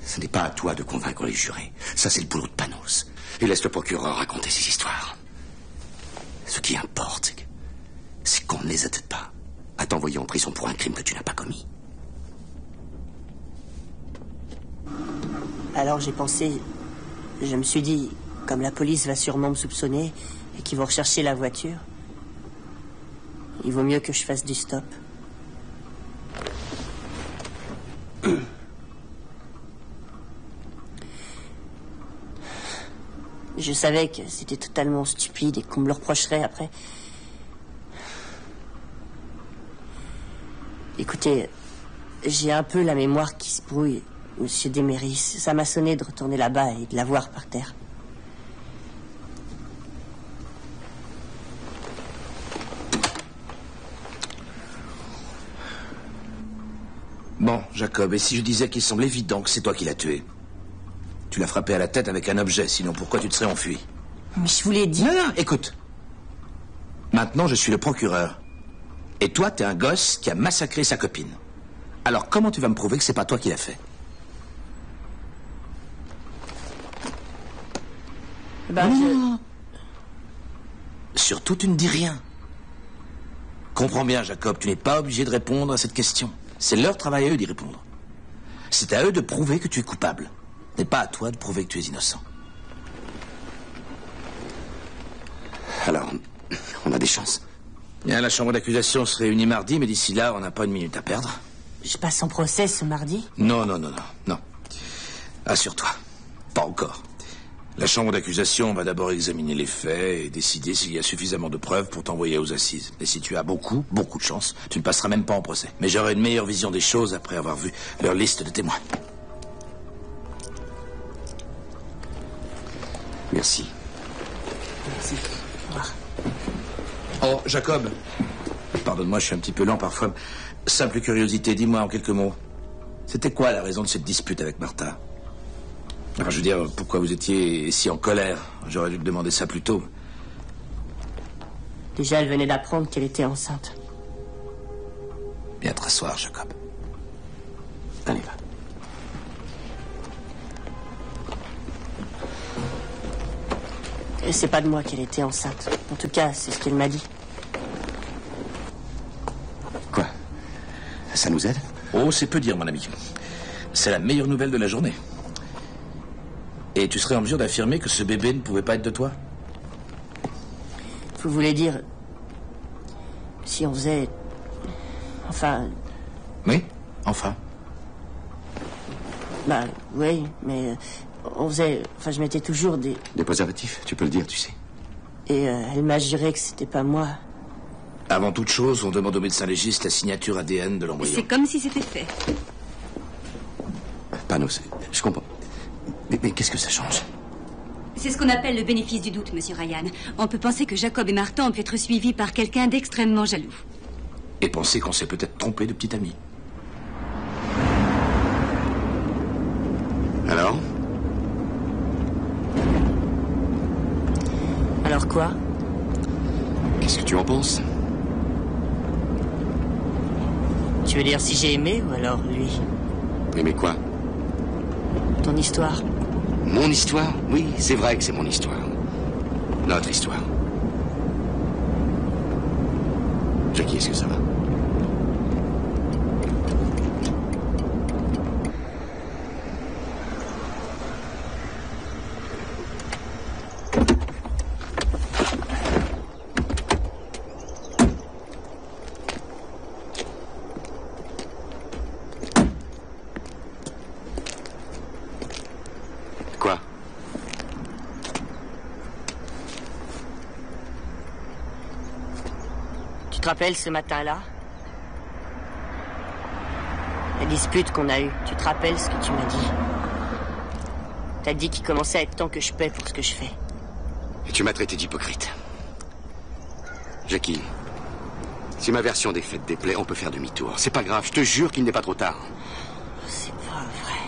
Ce n'est pas à toi de convaincre les jurés. Ça, c'est le boulot de Panos. Et laisse le procureur raconter ces histoires. Ce qui importe, c'est qu'on ne les aide pas à t'envoyer en prison pour un crime que tu n'as pas commis. Alors j'ai pensé... Je me suis dit, comme la police va sûrement me soupçonner et qu'ils vont rechercher la voiture, il vaut mieux que je fasse du stop. Je savais que c'était totalement stupide et qu'on me le reprocherait après. Écoutez, j'ai un peu la mémoire qui se brouille, Monsieur Desméris. Ça m'a sonné de retourner là-bas et de la voir par terre. Bon, Jacob, et si je disais qu'il semble évident que c'est toi qui l'as tué? Tu l'as frappé à la tête avec un objet, sinon pourquoi tu te serais enfui? Mais je vous l'ai dit... Non, non, écoute. Maintenant, je suis le procureur. Et toi, t'es un gosse qui a massacré sa copine. Alors, comment tu vas me prouver que c'est pas toi qui l'as fait? Non. Surtout, tu ne dis rien. Comprends bien, Jacob, tu n'es pas obligé de répondre à cette question. C'est leur travail à eux d'y répondre. C'est à eux de prouver que tu es coupable. Ce n'est pas à toi de prouver que tu es innocent. Alors, on a des chances. Bien, la chambre d'accusation se réunit mardi, mais d'ici là, on n'a pas une minute à perdre. Je passe en procès ce mardi? Non. Assure-toi. Pas encore. La chambre d'accusation va d'abord examiner les faits et décider s'il y a suffisamment de preuves pour t'envoyer aux assises. Et si tu as beaucoup de chance, tu ne passeras même pas en procès. Mais j'aurai une meilleure vision des choses après avoir vu leur liste de témoins. Merci. Merci. Au revoir. Oh, Jacob. Pardonne-moi, je suis un petit peu lent parfois. Simple curiosité, dis-moi en quelques mots. C'était quoi la raison de cette dispute avec Martha? Enfin, je veux dire, pourquoi vous étiez si en colère? J'aurais dû te demander ça plus tôt. Déjà, elle venait d'apprendre qu'elle était enceinte. Viens te rasseoir, Jacob. Allez, va. Et c'est pas de moi qu'elle était enceinte. En tout cas, c'est ce qu'elle m'a dit. Quoi? Ça nous aide? Oh, c'est peu dire, mon ami. C'est la meilleure nouvelle de la journée. Et tu serais en mesure d'affirmer que ce bébé ne pouvait pas être de toi? Vous voulez dire... Si on faisait... Enfin... Oui, enfin. Bah, oui, mais... On faisait... Enfin, je mettais toujours des... Des préservatifs, tu peux le dire, tu sais. Et elle m'a juré que c'était pas moi. Avant toute chose, on demande au médecin légiste la signature ADN de l'embryon. C'est comme si c'était fait. Panos, je comprends. Mais qu'est-ce que ça change? C'est ce qu'on appelle le bénéfice du doute, monsieur Ryan. On peut penser que Jacob et Martha ont pu être suivis par quelqu'un d'extrêmement jaloux. Et penser qu'on s'est peut-être trompé de petit ami. Alors? Alors quoi? Qu'est-ce que tu en penses? Tu veux dire si j'ai aimé ou alors lui? Aimé quoi? Ton histoire. Mon histoire? Oui, c'est vrai que c'est mon histoire. Notre histoire. Jackie, est-ce que ça va? Tu te rappelles ce matin-là? La dispute qu'on a eue, tu te rappelles ce que tu m'as dit? T'as dit qu'il commençait à être temps que je paie pour ce que je fais. Et tu m'as traité d'hypocrite. Jackie, si ma version des faits te déplaît, on peut faire demi-tour. C'est pas grave, je te jure qu'il n'est pas trop tard. C'est pas vrai.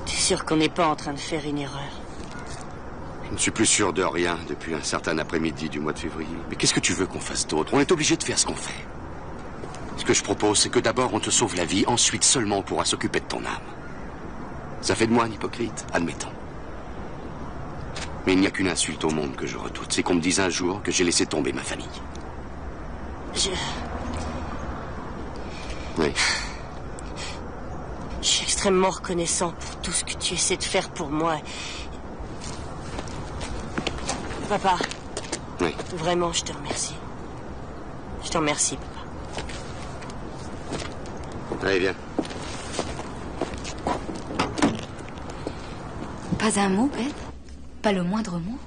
T'es sûr qu'on n'est pas en train de faire une erreur? Je ne suis plus sûr de rien depuis un certain après-midi du mois de février. Mais qu'est-ce que tu veux qu'on fasse d'autre? On est obligé de faire ce qu'on fait. Ce que je propose, c'est que d'abord on te sauve la vie, ensuite seulement on pourra s'occuper de ton âme. Ça fait de moi un hypocrite, admettons. Mais il n'y a qu'une insulte au monde que je redoute. C'est qu'on me dise un jour que j'ai laissé tomber ma famille. Oui. Je suis extrêmement reconnaissant pour tout ce que tu essaies de faire pour moi. Papa. Oui. Vraiment, je te remercie. Je te remercie, papa. Allez, viens. Pas un mot, Ben? Pas le moindre mot?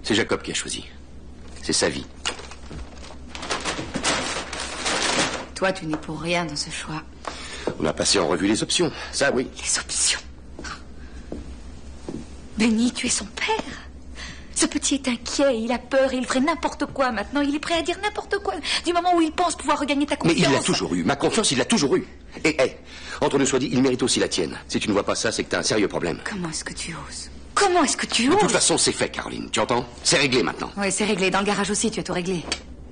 C'est Jacob qui a choisi. C'est sa vie. Toi, tu n'es pour rien dans ce choix. On a passé en revue les options. Ça, oui. Les options? Benny, tu es son père. Ce petit est inquiet, il a peur et il ferait n'importe quoi maintenant. Il est prêt à dire n'importe quoi du moment où il pense pouvoir regagner ta confiance. Mais il l'a toujours eu. Ma confiance, il l'a toujours eu. Et, entre nous soit dit, il mérite aussi la tienne. Si tu ne vois pas ça, c'est que t'as un sérieux problème. Comment est-ce que tu oses? Comment est-ce que tu oses? De toute façon, c'est fait, Caroline. Tu entends? C'est réglé maintenant. Oui, c'est réglé. Dans le garage aussi, tu as tout réglé.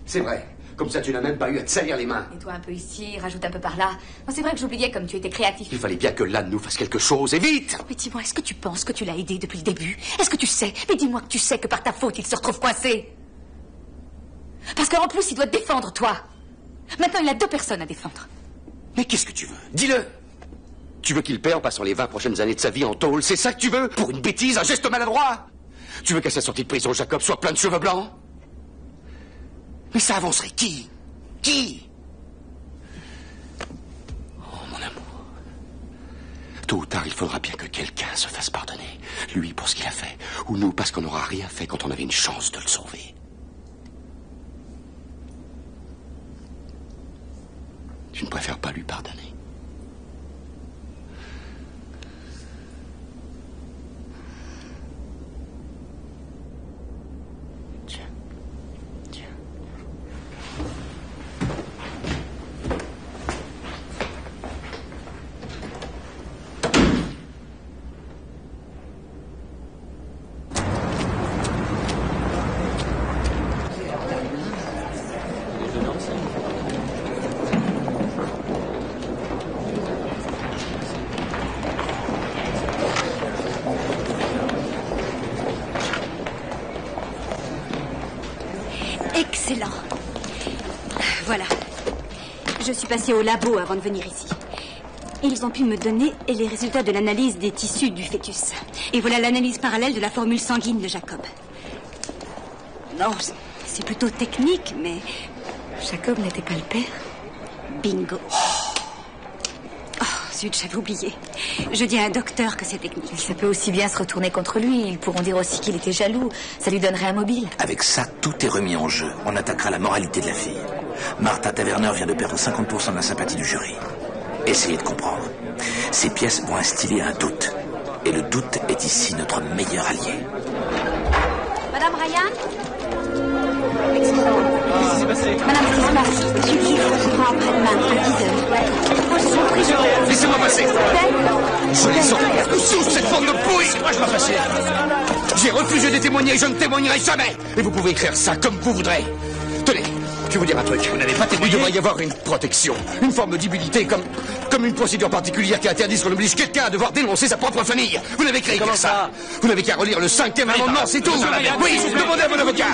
C'est vrai. Comme ça, tu n'as même pas eu à te salir les mains. Et toi, un peu ici, rajoute un peu par là. Moi, c'est vrai que j'oubliais comme tu étais créatif. Il fallait bien que l'âne nous fasse quelque chose, et vite! Mais dis-moi, est-ce que tu penses que tu l'as aidé depuis le début? Est-ce que tu sais? Mais dis-moi que tu sais que par ta faute, il se retrouve coincé. Parce qu'en plus, il doit te défendre, toi. Maintenant, il a 2 personnes à défendre. Mais qu'est-ce que tu veux? Dis-le! Tu veux qu'il paie en passant les 20 prochaines années de sa vie en tôle? C'est ça que tu veux? Pour une bêtise, un geste maladroit? Tu veux qu'à sa sortie de prison, Jacob soit plein de cheveux blancs? Mais ça avancerait qui? Qui? Oh, mon amour. Tôt ou tard, il faudra bien que quelqu'un se fasse pardonner. Lui pour ce qu'il a fait, ou nous parce qu'on n'aura rien fait quand on avait une chance de le sauver. Tu ne préfères pas lui pardonner? Excellent. Voilà. Je suis passée au labo avant de venir ici. Ils ont pu me donner les résultats de l'analyse des tissus du fœtus. Et voilà l'analyse parallèle de la formule sanguine de Jacob. Non, c'est plutôt technique, mais... Jacob n'était pas le père? Bingo. Oh, zut, j'avais oublié. Je dis à un docteur que c'est technique. Ça peut aussi bien se retourner contre lui. Ils pourront dire aussi qu'il était jaloux. Ça lui donnerait un mobile. Avec ça, tout est remis en jeu. On attaquera la moralité de la fille. Martha Taverner vient de perdre 50% de la sympathie du jury. Essayez de comprendre. Ces pièces vont instiller un doute. Et le doute est ici notre meilleur allié. Madame Ryan? Excusez-moi. Madame, qu'est-ce qui se passe? Monsieur Keith se prend après-demain, à 10h. Laissez-moi passer. Je les emmerde tous, cette bande de pourris. Moi, je vais passer. J'ai refusé de témoigner, je ne témoignerai jamais. Et vous pouvez écrire ça comme vous voudrez. Tenez, je vais vous dire un truc. Vous n'avez pas témoigné? Il devrait y avoir une protection, une forme d'immunité, comme une procédure particulière qui interdit qu'on oblige quelqu'un à devoir dénoncer sa propre famille. Vous n'avez qu'à écrire ça. Vous n'avez qu'à relire le 5e amendement, c'est tout. Oui, demandez à mon avocat.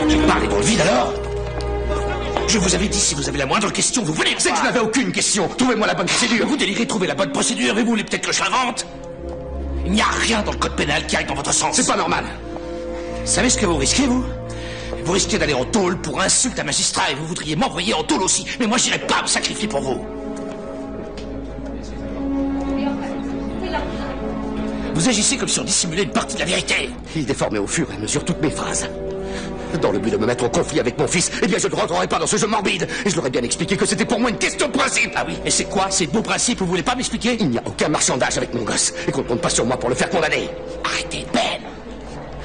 J'ai parlé dans le vide alors? Je vous avais dit, si vous avez la moindre question, vous venez. C'est que je n'avais aucune question. Trouvez-moi la bonne procédure. Vous délirez trouver la bonne procédure, mais vous voulez peut-être que je l'invente? Il n'y a rien dans le code pénal qui aille dans votre sens. C'est pas normal. Vous savez ce que vous risquez, vous? Vous risquez d'aller en tôle pour insulte à magistrat et vous voudriez m'envoyer en tôle aussi. Mais moi, j'irai pas me sacrifier pour vous. Vous agissez comme si on dissimulait une partie de la vérité. Il déformait au fur et à mesure toutes mes phrases. Dans le but de me mettre en conflit avec mon fils, eh bien je ne rentrerai pas dans ce jeu morbide. Et je leur ai bien expliqué que c'était pour moi une question de principe. Ah oui, et c'est quoi ces beaux principes? Vous voulez pas m'expliquer? Il n'y a aucun marchandage avec mon gosse. Et qu'on ne compte pas sur moi pour le faire condamner. Arrêtez, Ben.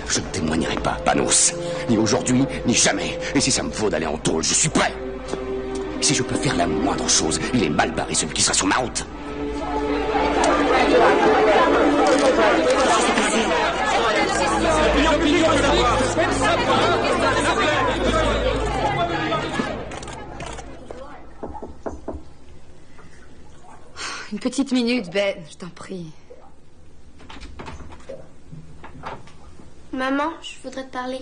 Je ne témoignerai pas, Panos. Ni aujourd'hui, ni jamais. Et si ça me faut d'aller en tôle, je suis prêt. Et si je peux faire la moindre chose, il est mal barré celui qui sera sur ma route. Une petite minute, Ben, je t'en prie. Maman, je voudrais te parler.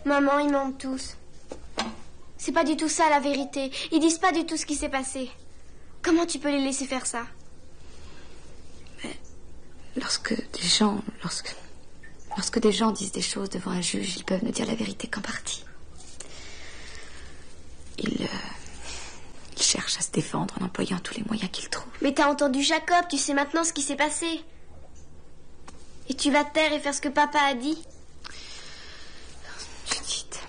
Maman, ils mentent tous. C'est pas du tout ça la vérité. Ils disent pas du tout ce qui s'est passé. Comment tu peux les laisser faire ça? Mais lorsque des gens disent des choses devant un juge, ils peuvent ne dire la vérité qu'en partie. Ils cherchent à se défendre en employant tous les moyens qu'ils trouvent. Mais t'as entendu Jacob, tu sais maintenant ce qui s'est passé. Et tu vas te taire et faire ce que papa a dit. Judith,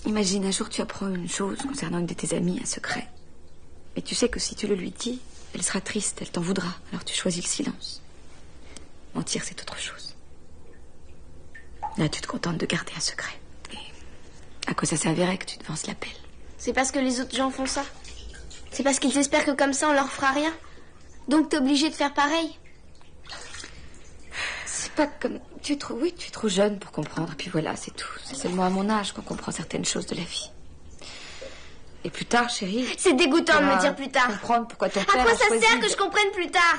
imagine un jour tu apprends une chose concernant une de tes amies, un secret. Mais tu sais que si tu le lui dis, elle sera triste, elle t'en voudra. Alors tu choisis le silence. Mentir, c'est autre chose. Là, tu te contentes de garder un secret. Et à quoi ça servirait que tu devances l'appel? C'est parce que les autres gens font ça. C'est parce qu'ils espèrent que comme ça, on leur fera rien. Donc t'es obligé de faire pareil. C'est pas comme... Tu es trop jeune pour comprendre. Et puis voilà, c'est tout. C'est seulement à mon âge qu'on comprend certaines choses de la vie. Et plus tard, chérie... C'est dégoûtant de me dire plus tard. Comprendre pourquoi ton À père quoi a ça choisi sert que je comprenne plus tard?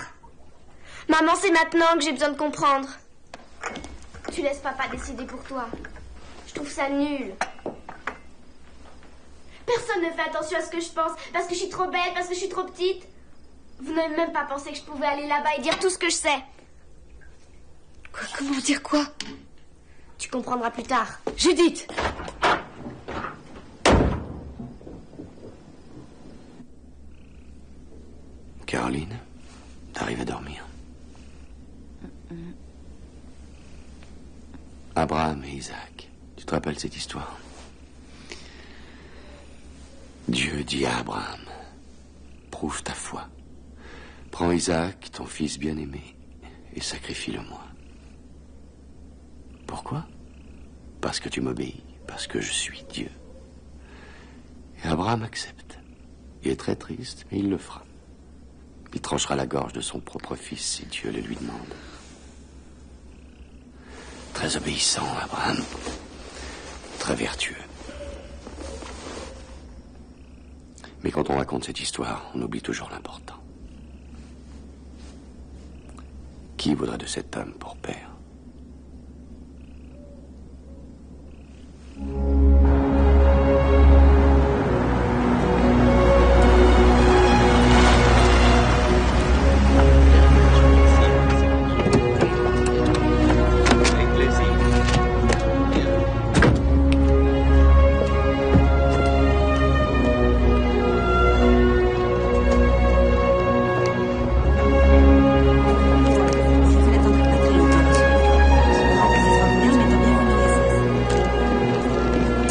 Maman, c'est maintenant que j'ai besoin de comprendre. Tu laisses papa décider pour toi. Je trouve ça nul. Personne ne fait attention à ce que je pense, parce que je suis trop belle, parce que je suis trop petite. Vous n'avez même pas pensé que je pouvais aller là-bas et dire tout ce que je sais. Quoi? Comment dire quoi? Tu comprendras plus tard. Judith! Caroline, t'arrives à dormir. Abraham et Isaac, tu te rappelles cette histoire? Dieu dit à Abraham, prouve ta foi. Prends Isaac, ton fils bien-aimé, et sacrifie-le-moi. Pourquoi? Parce que tu m'obéis, parce que je suis Dieu. Et Abraham accepte. Il est très triste, mais il le fera. Il tranchera la gorge de son propre fils si Dieu le lui demande. Très obéissant, Abraham. Très vertueux. Mais quand on raconte cette histoire, on oublie toujours l'important. Qui voudrait de cet homme pour père?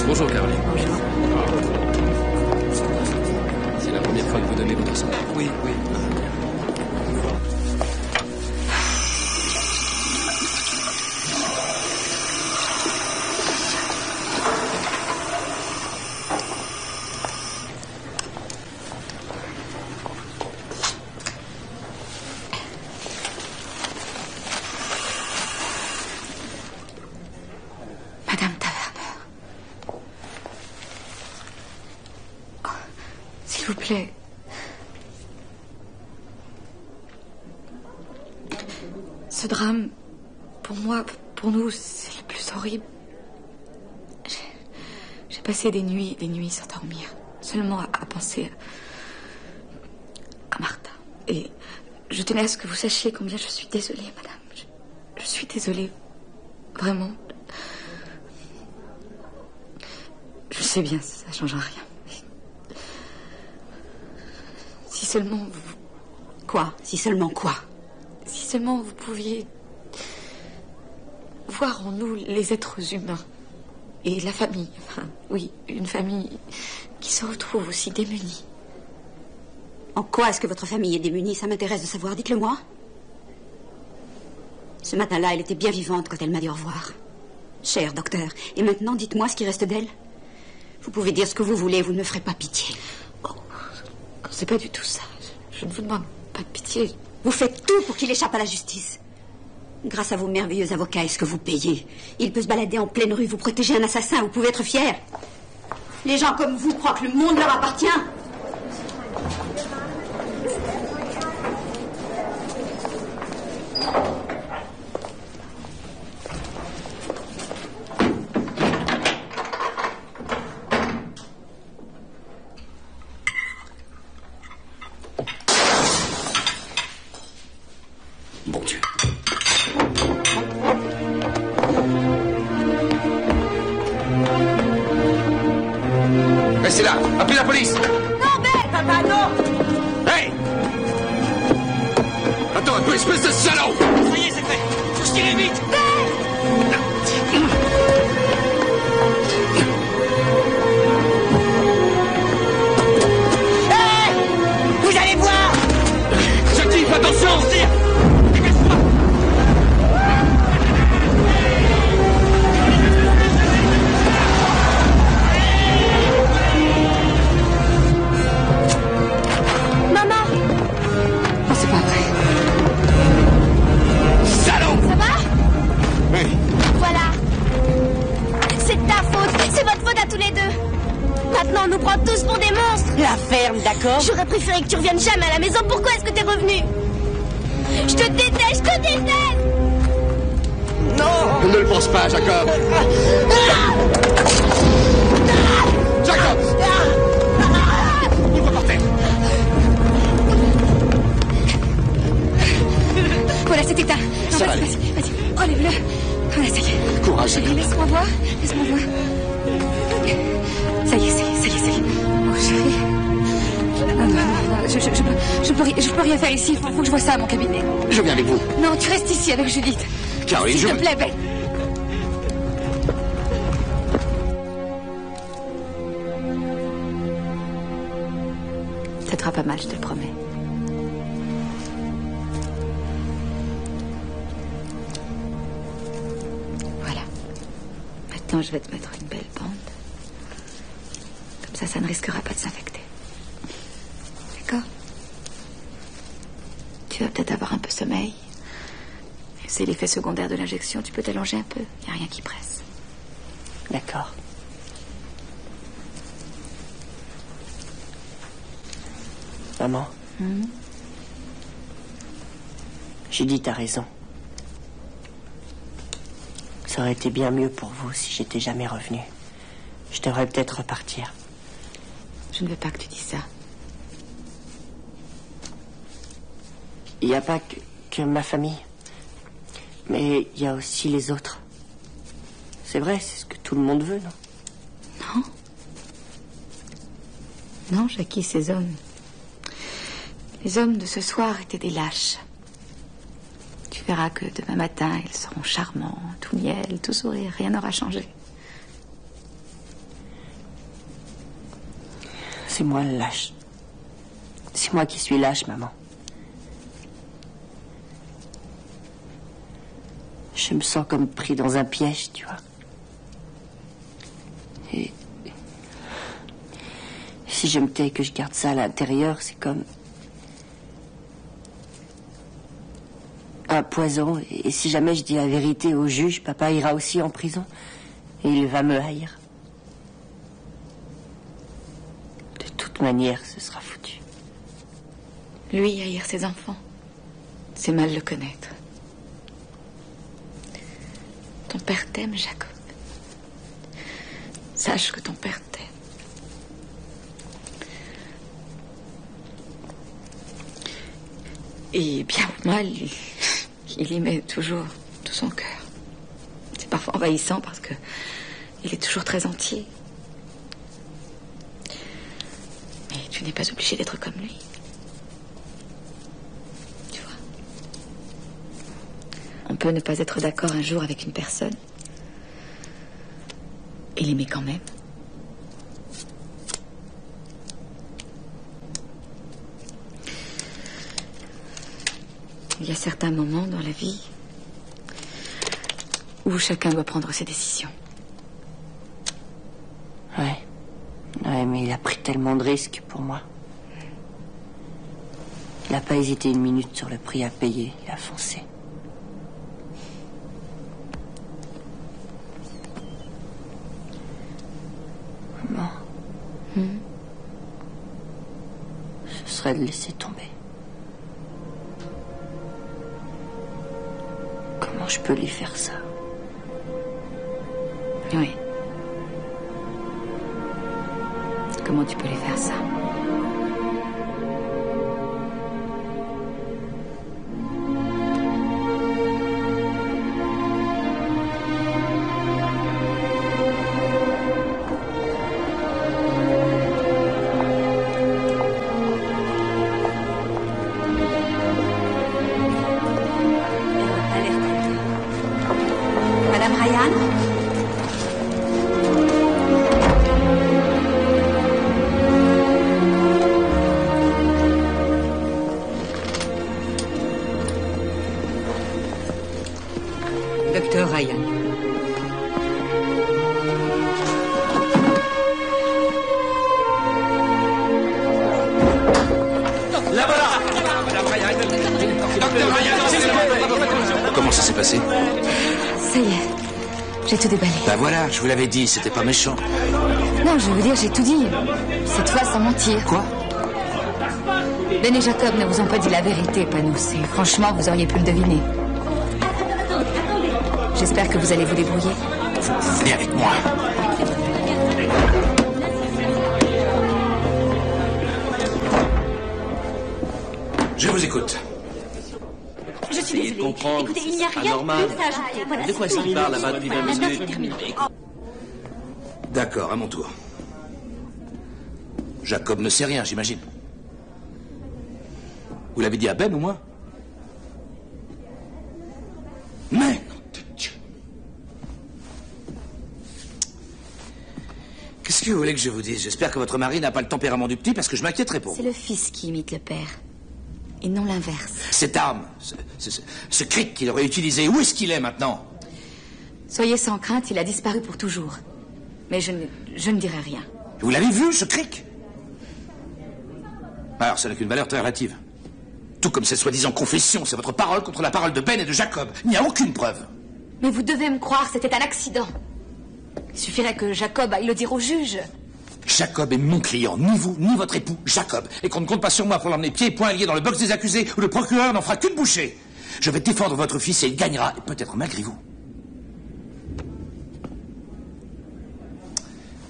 Bonjour, Caroline. Bonjour. C'est la première fois que vous donnez votre sang? Oui, oui. Madame Taverner. Oh, s'il vous plaît. Ce drame, pour moi, pour nous, c'est le plus horrible. J'ai passé des nuits sans dormir, seulement à penser à Martha. Et je tenais à ce que vous sachiez combien je suis désolée, madame. Je suis désolée, vraiment. Je sais bien, ça ne changera rien. Si seulement vous... Quoi? Si seulement quoi? Si seulement vous pouviez voir en nous les êtres humains et la famille. Enfin, oui, une famille qui se retrouve aussi démunie. En quoi est-ce que votre famille est démunie? Ça m'intéresse de savoir, dites-le moi. Ce matin-là, elle était bien vivante quand elle m'a dit au revoir. Cher docteur, et maintenant, dites-moi ce qui reste d'elle. Vous pouvez dire ce que vous voulez, vous ne me ferez pas pitié. Oh, c'est pas du tout ça. Je ne vous demande pas de pitié. Vous faites tout pour qu'il échappe à la justice. Grâce à vos merveilleux avocats, est-ce que vous payez? Il peut se balader en pleine rue, vous protéger un assassin, vous pouvez être fiers. Les gens comme vous croient que le monde leur appartient. Bon Dieu. Restez là. Appelez la police. Non, Ben! Papa, non! Hey! Attends un peu, espèce de salaud! Ça y est, c'est fait. Faut se tirer vite. Hey! Vous allez voir! Jackie, attention! Maman! Oh, c'est pas vrai. Salaud! Ça va? Oui. Voilà. C'est de ta faute. C'est votre faute à tous les deux. Maintenant, on nous prend tous pour des monstres. La ferme, d'accord? J'aurais préféré que tu reviennes jamais à la maison. Pourquoi est-ce que t'es revenu? Je te déteste, je te déteste! Non! Ne le pense pas, Jacob. Jacob! Ouvre par terre. Voilà, c'est éteint. Non, Ça va vas-y, aller. vas-y. Relève-le. Voilà, ça y est. Courage, Chérie, Jacob. laisse-moi voir. Laisse-moi voir. Ça y est, ça y est, ça y est, ça y est. Oh, chérie. Je peux rien faire ici. Faut que je vois ça à mon cabinet. Je viens avec vous. Non, tu restes ici avec Judith. Caroline, S'il je... te plaît, Ben. Ça te fera pas mal, je te le promets. Voilà. Maintenant, je vais te mettre une belle bande. Comme ça ne risquera pas de s'infecter. D'accord? Tu vas peut-être avoir un peu sommeil. C'est l'effet secondaire de l'injection. Tu peux t'allonger un peu. Il n'y a rien qui presse. D'accord. Maman. J'ai dit, t'as raison. Ça aurait été bien mieux pour vous si j'étais jamais revenu. Je devrais peut-être repartir. Je ne veux pas que tu dises ça. Il n'y a pas que ma famille. Mais il y a aussi les autres. C'est vrai, c'est ce que tout le monde veut, non? Non. Non, Jackie, ces hommes. Les hommes de ce soir étaient des lâches. Tu verras que demain matin, ils seront charmants, tout miel, tout sourire, rien n'aura changé. C'est moi le lâche. C'est moi qui suis lâche, maman. Je me sens comme pris dans un piège, tu vois. Et si je me tais et que je garde ça à l'intérieur, c'est comme un poison. Et si jamais je dis la vérité au juge, papa ira aussi en prison. Et il va me haïr. De toute manière, ce sera foutu. Lui, haïr ses enfants, c'est mal le connaître. Ton père t'aime, Jacob. Sache que ton père t'aime. Et bien ou mal, il y met toujours tout son cœur. C'est parfois envahissant parce que il est toujours très entier. Mais tu n'es pas obligé d'être comme lui. Tu vois. On peut ne pas être d'accord un jour avec une personne et l'aimer quand même. Il y a certains moments dans la vie où chacun doit prendre ses décisions. Ouais, mais il a pris tellement de risques pour moi. Il n'a pas hésité une minute sur le prix à payer. Il a foncé. Maman. Ce serait de laisser tomber. Comment je peux lui faire ça? Oui. Comment tu peux lui faire ça? Madame Ryan? Docteur Ryan. La voilà! Madame Ryan! Docteur Ryan! Comment ça s'est passé? Ça y est, j'ai tout déballé. Ben voilà, je vous l'avais dit, c'était pas méchant. Non, je veux dire, j'ai tout dit. Cette fois, sans mentir. Quoi? Ben et Jacob ne vous ont pas dit la vérité, Panos. Et franchement, vous auriez pu le deviner. J'espère que vous allez vous débrouiller. Vous venez avec moi. Je vous écoute. Je suis désolée. comprendre, Écoutez, il n'y a c'est rien anormal. de plus à ajouter. Voilà, De quoi c'est est-ce tout. qu'il parle là-bas depuis 20 Maintenant, minutes? c'est terminé. D'accord, à mon tour. Jacob ne sait rien, j'imagine. Vous l'avez dit à Ben ou moi? Mais, nom de Dieu. Qu'est-ce que vous voulez que je vous dise? J'espère que votre mari n'a pas le tempérament du petit parce que je m'inquiéterais pour C'est vous. le fils qui imite le père. Et non l'inverse. Cette arme, ce cric qu'il aurait utilisé, où est-ce qu'il est maintenant? Soyez sans crainte, il a disparu pour toujours. Mais je ne dirai rien. Vous l'avez vu, ce cric? Alors, ça n'a qu'une valeur très relative. Tout comme cette soi-disant confession, c'est votre parole contre la parole de Ben et de Jacob. Il n'y a aucune preuve. Mais vous devez me croire, c'était un accident. Il suffirait que Jacob aille le dire au juge. Jacob est mon client, ni vous, ni votre époux, Jacob. Et qu'on ne compte pas sur moi pour l'emmener pieds et poings liés dans le box des accusés, où le procureur n'en fera qu'une bouchée. Je vais défendre votre fils et il gagnera, et peut-être malgré vous.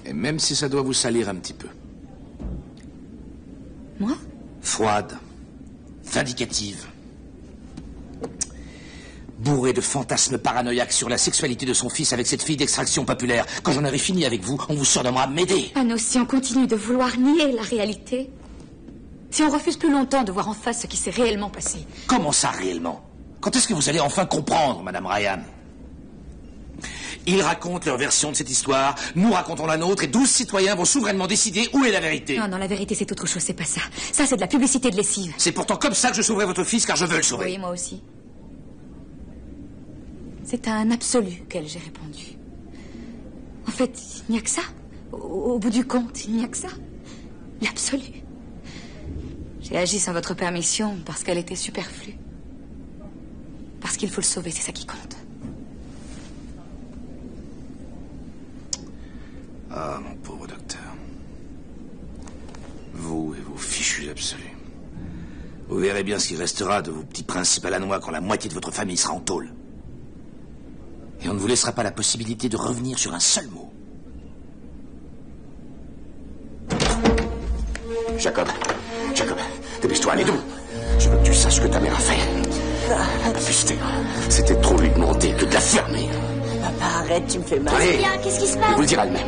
Et même si ça doit vous salir un petit peu. Moi? Froide, vindicative, bourrée de fantasmes paranoïaques sur la sexualité de son fils avec cette fille d'extraction populaire. Quand j'en aurai fini avec vous, on vous surnommera Médée. Panos, si on continue de vouloir nier la réalité, si on refuse plus longtemps de voir en face ce qui s'est réellement passé. Comment ça, réellement? Quand est-ce que vous allez enfin comprendre, Madame Ryan? Ils racontent leur version de cette histoire, nous racontons la nôtre, et 12 citoyens vont souverainement décider où est la vérité. Non, la vérité, c'est autre chose, c'est pas ça. Ça, c'est de la publicité de lessive. C'est pourtant comme ça que je sauverai votre fils, car je veux le sauver. Oui, moi aussi. C'est à un absolu qu'elle j'ai répondu. En fait, il n'y a que ça. Au bout du compte, il n'y a que ça. L'absolu. J'ai agi sans votre permission parce qu'elle était superflue. Parce qu'il faut le sauver, c'est ça qui compte. Ah, mon pauvre docteur. Vous et vos fichus absolus. Vous verrez bien ce qui restera de vos petits principes à la noix quand la moitié de votre famille sera en tôle. Et on ne vous laissera pas la possibilité de revenir sur un seul mot. Jacob, dépêche-toi, allez donc. Je veux que tu saches ce que ta mère a fait. Putain, c'était trop lui demander que de la fermer. Papa, arrête, tu me fais mal. Allez, Bien, qu'est-ce qui se il passe? vous le dira elle-même.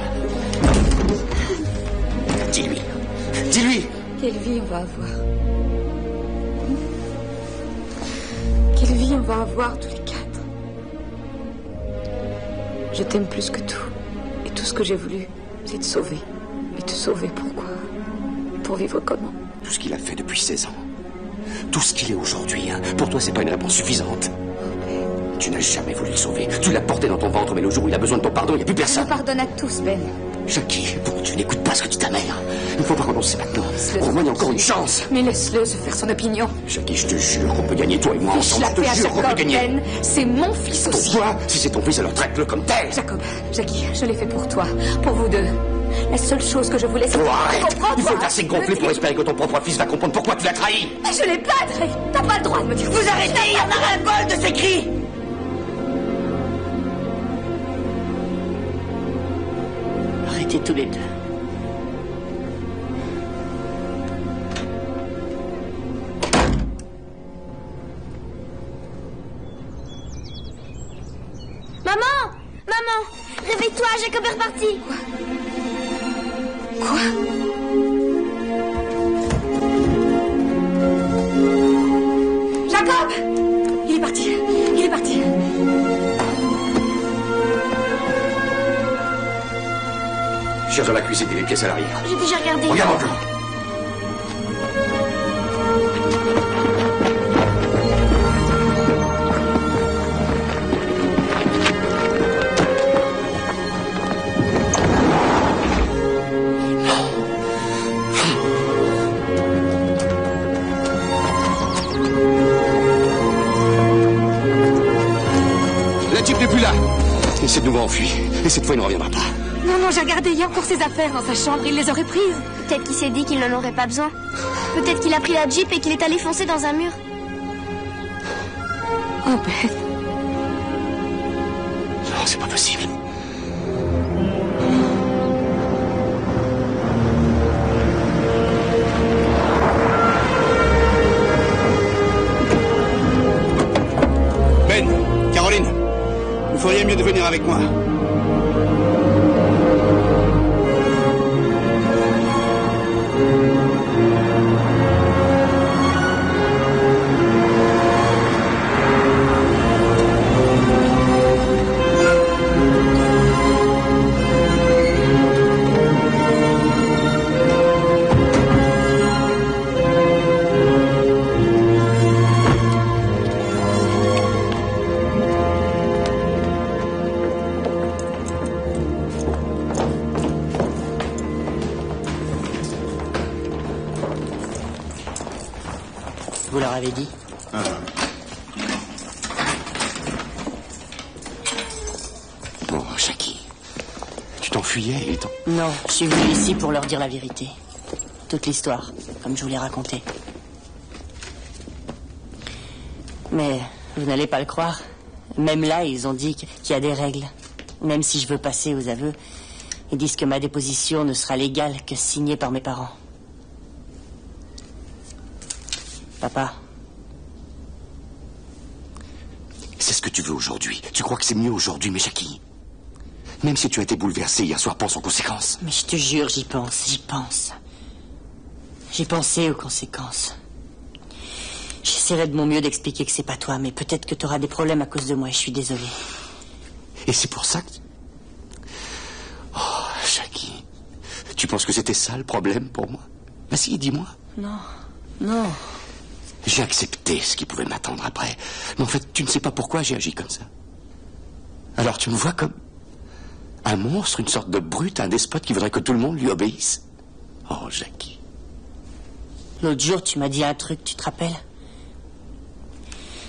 Dis-lui. Dis-lui. Quelle vie on va avoir? Quelle vie on va avoir tous les quatre? Je t'aime plus que tout. Et tout ce que j'ai voulu, c'est te sauver. Mais te sauver pourquoi? Pour vivre comment? Tout ce qu'il a fait depuis 16 ans. Tout ce qu'il est aujourd'hui, hein, pour toi, c'est pas une réponse suffisante. Tu n'as jamais voulu le sauver. Tu l'as porté dans ton ventre, mais le jour où il a besoin de ton pardon, il n'y a plus Je personne. pardonne à tous, Ben. Jackie, pourquoi tu n'écoutes pas ce que dit ta mère? Il ne faut pas renoncer maintenant. Au moins, il y a encore une chance. Mais laisse-le se faire son opinion. Jackie, je te jure qu'on peut gagner, toi et moi ensemble. Je te jure qu'on peut gagner. Ben, c'est mon fils aussi. Pourquoi? Si c'est ton fils, alors traite-le comme tel. Jacob, Jackie, je l'ai fait pour toi, pour vous deux. La seule chose que je voulais, c'est comprendre. Il faut être assez gonflé pour espérer que ton propre fils va comprendre pourquoi tu l'as trahi. Mais je l'ai pas trahi. T'as pas le droit de me dire. Vous arrêtez, il y en a ras-le-bol de ces cris. Arrêtez tous les deux. Maman! Maman! Réveille-toi, Jacob est reparti! Quoi? Jacob! Il est parti. Il est parti. Cherche dans la cuisine et les pièces à l'arrière. J'ai déjà regardé. Regarde encore. Il s'est de nouveau enfui. Et cette fois, il ne reviendra pas. Non, j'ai regardé. Il y a encore ses affaires dans sa chambre. Il les aurait prises. Peut-être qu'il s'est dit qu'il n'en aurait pas besoin. Peut-être qu'il a pris la Jeep et qu'il est allé foncer dans un mur. Oh, Ben. Non, c'est pas possible. Ben, Caroline, vous feriez mieux de venir avec moi. Vous leur avez dit? Bon, Jackie, tu t'enfuyais et Non, je suis venu ici pour leur dire la vérité. Toute l'histoire, comme je vous l'ai racontée. Mais vous n'allez pas le croire. Même là, ils ont dit qu'il y a des règles. Même si je veux passer aux aveux, ils disent que ma déposition ne sera légale que signée par mes parents. Papa. C'est ce que tu veux aujourd'hui. Tu crois que c'est mieux aujourd'hui, mais Jackie, même si tu as été bouleversé hier soir, pense aux conséquences. Mais je te jure, j'y pense, j'y pense. J'ai pensé aux conséquences. J'essaierai de mon mieux d'expliquer que c'est pas toi, mais peut-être que tu auras des problèmes à cause de moi, et je suis désolée. Et c'est pour ça que... Oh, Jackie, tu penses que c'était ça le problème pour moi? Vas-y, dis-moi. Non, non. J'ai accepté ce qui pouvait m'attendre après. Mais en fait, tu ne sais pas pourquoi j'ai agi comme ça. Alors tu me vois comme un monstre, une sorte de brute, un despote qui voudrait que tout le monde lui obéisse. Oh, Jackie. L'autre jour, tu m'as dit un truc, tu te rappelles?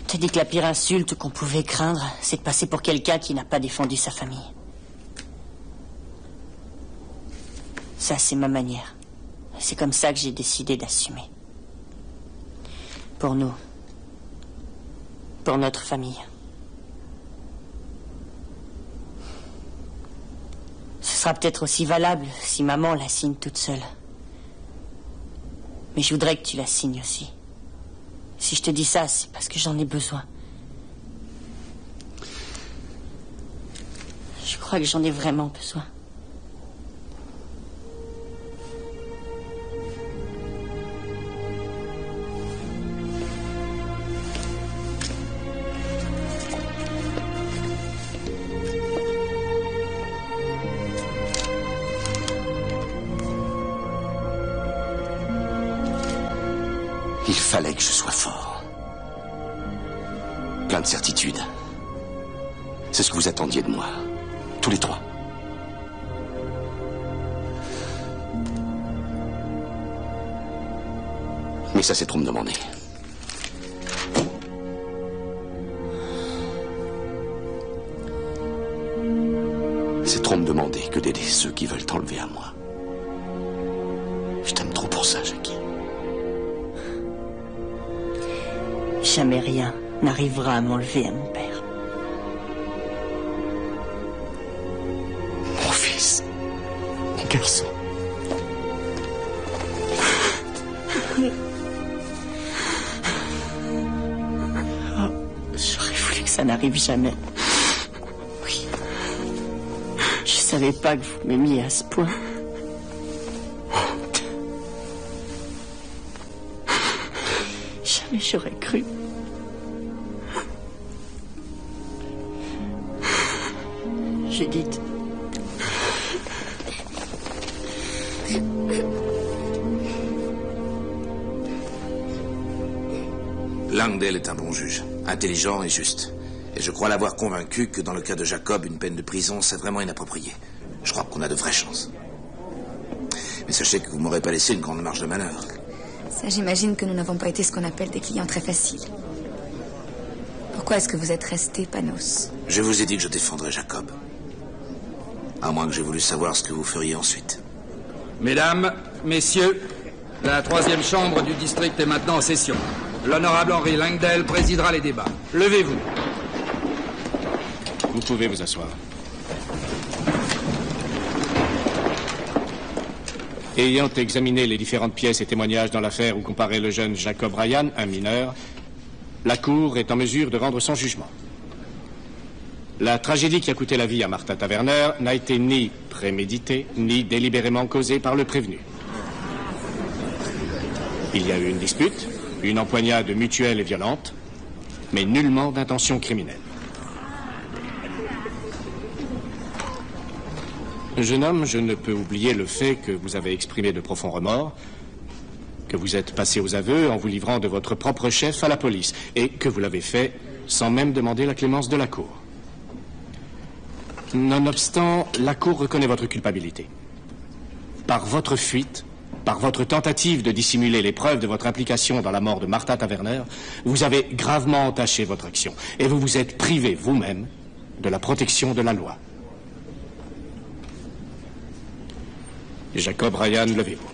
T'as dit que la pire insulte qu'on pouvait craindre, c'est de passer pour quelqu'un qui n'a pas défendu sa famille. Ça, c'est ma manière. C'est comme ça que j'ai décidé d'assumer. Pour nous. Pour notre famille. Ce sera peut-être aussi valable si maman la signe toute seule. Mais je voudrais que tu la signes aussi. Si je te dis ça, c'est parce que j'en ai besoin. Je crois que j'en ai vraiment besoin. Il fallait que je sois fort. Plein de certitude. C'est ce que vous attendiez de moi. Tous les trois. Mais ça, c'est trop me demander. C'est trop me demander que d'aider ceux qui veulent t'enlever à moi. Je t'aime trop pour ça, Jackie. Jamais rien n'arrivera à m'enlever à mon père. Mon fils. Mon garçon. Oh, j'aurais voulu que ça n'arrive jamais. Oui. Je savais pas que vous m'aimiez à ce point. Jamais j'aurais cru. Judith. Langdale est un bon juge, intelligent et juste. Et je crois l'avoir convaincu que dans le cas de Jacob, une peine de prison, c'est vraiment inapproprié. Je crois qu'on a de vraies chances. Mais sachez que vous m'aurez pas laissé une grande marge de manœuvre. Ça, j'imagine que nous n'avons pas été ce qu'on appelle des clients très faciles. Pourquoi est-ce que vous êtes resté, Panos? Je vous ai dit que je défendrais Jacob. À moins que j'ai voulu savoir ce que vous feriez ensuite. Mesdames, messieurs, la 3e chambre du district est maintenant en session. L'honorable Henry Langdale présidera les débats. Levez-vous. Vous pouvez vous asseoir. Ayant examiné les différentes pièces et témoignages dans l'affaire où comparait le jeune Jacob Ryan, un mineur, la Cour est en mesure de rendre son jugement. La tragédie qui a coûté la vie à Martha Taverner n'a été ni préméditée, ni délibérément causée par le prévenu. Il y a eu une dispute, une empoignade mutuelle et violente, mais nullement d'intention criminelle. Jeune homme, je ne peux oublier le fait que vous avez exprimé de profonds remords, que vous êtes passé aux aveux en vous livrant de votre propre chef à la police, et que vous l'avez fait sans même demander la clémence de la Cour. Nonobstant, la Cour reconnaît votre culpabilité. Par votre fuite, par votre tentative de dissimuler les preuves de votre implication dans la mort de Martha Taverner, vous avez gravement entaché votre action, et vous vous êtes privé vous-même de la protection de la loi. Jacob Ryan, levez-vous.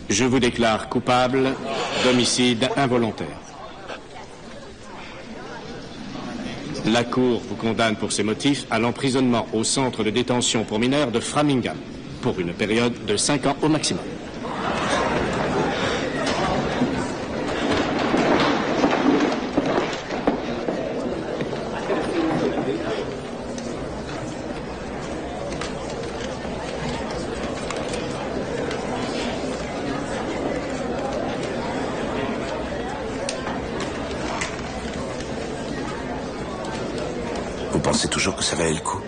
Je vous déclare coupable d'homicide involontaire. La Cour vous condamne pour ces motifs à l'emprisonnement au centre de détention pour mineurs de Framingham, pour une période de 5 ans au maximum. Vous pensez toujours que ça valait le coup?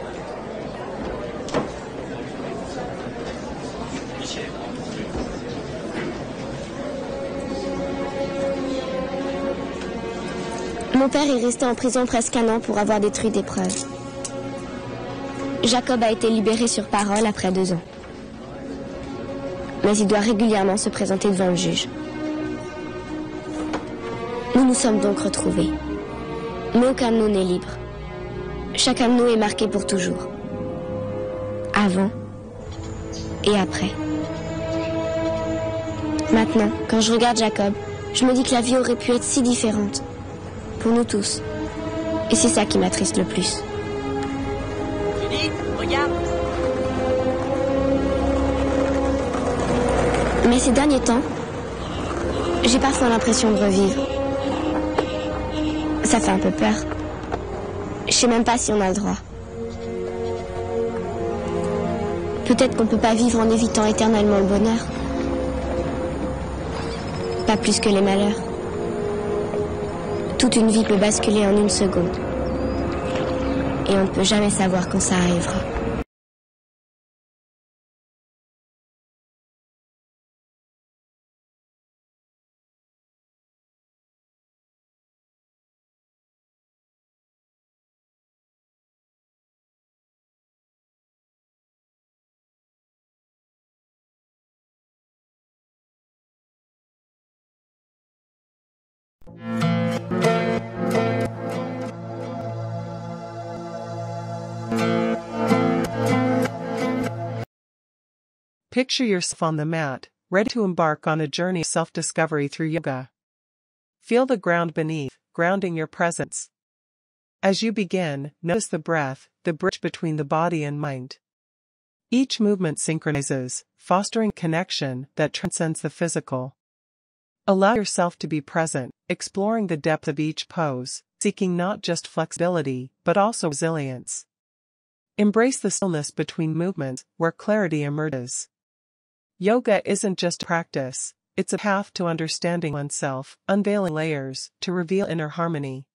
Mon père est resté en prison presque 1 an pour avoir détruit des preuves. Jacob a été libéré sur parole après 2 ans. Mais il doit régulièrement se présenter devant le juge. Nous nous sommes donc retrouvés. Mais aucun de nous n'est libre. Chacun de nous est marqué pour toujours. Avant et après. Maintenant, quand je regarde Jacob, je me dis que la vie aurait pu être si différente. Pour nous tous. Et c'est ça qui m'attriste le plus. Judith, regarde. Mais ces derniers temps, j'ai parfois l'impression de revivre. Ça fait un peu peur. Je sais même pas si on a le droit. Peut-être qu'on peut pas vivre en évitant éternellement le bonheur. Pas plus que les malheurs. Toute une vie peut basculer en 1 seconde. Et on ne peut jamais savoir quand ça arrivera. Picture yourself on the mat, ready to embark on a journey of self-discovery through yoga. Feel the ground beneath, grounding your presence. As you begin, notice the breath, the bridge between the body and mind. Each movement synchronizes, fostering connection that transcends the physical. Allow yourself to be present, exploring the depth of each pose, seeking not just flexibility, but also resilience. Embrace the stillness between movements, where clarity emerges. Yoga isn't just practice, it's a path to understanding oneself, unveiling layers, to reveal inner harmony.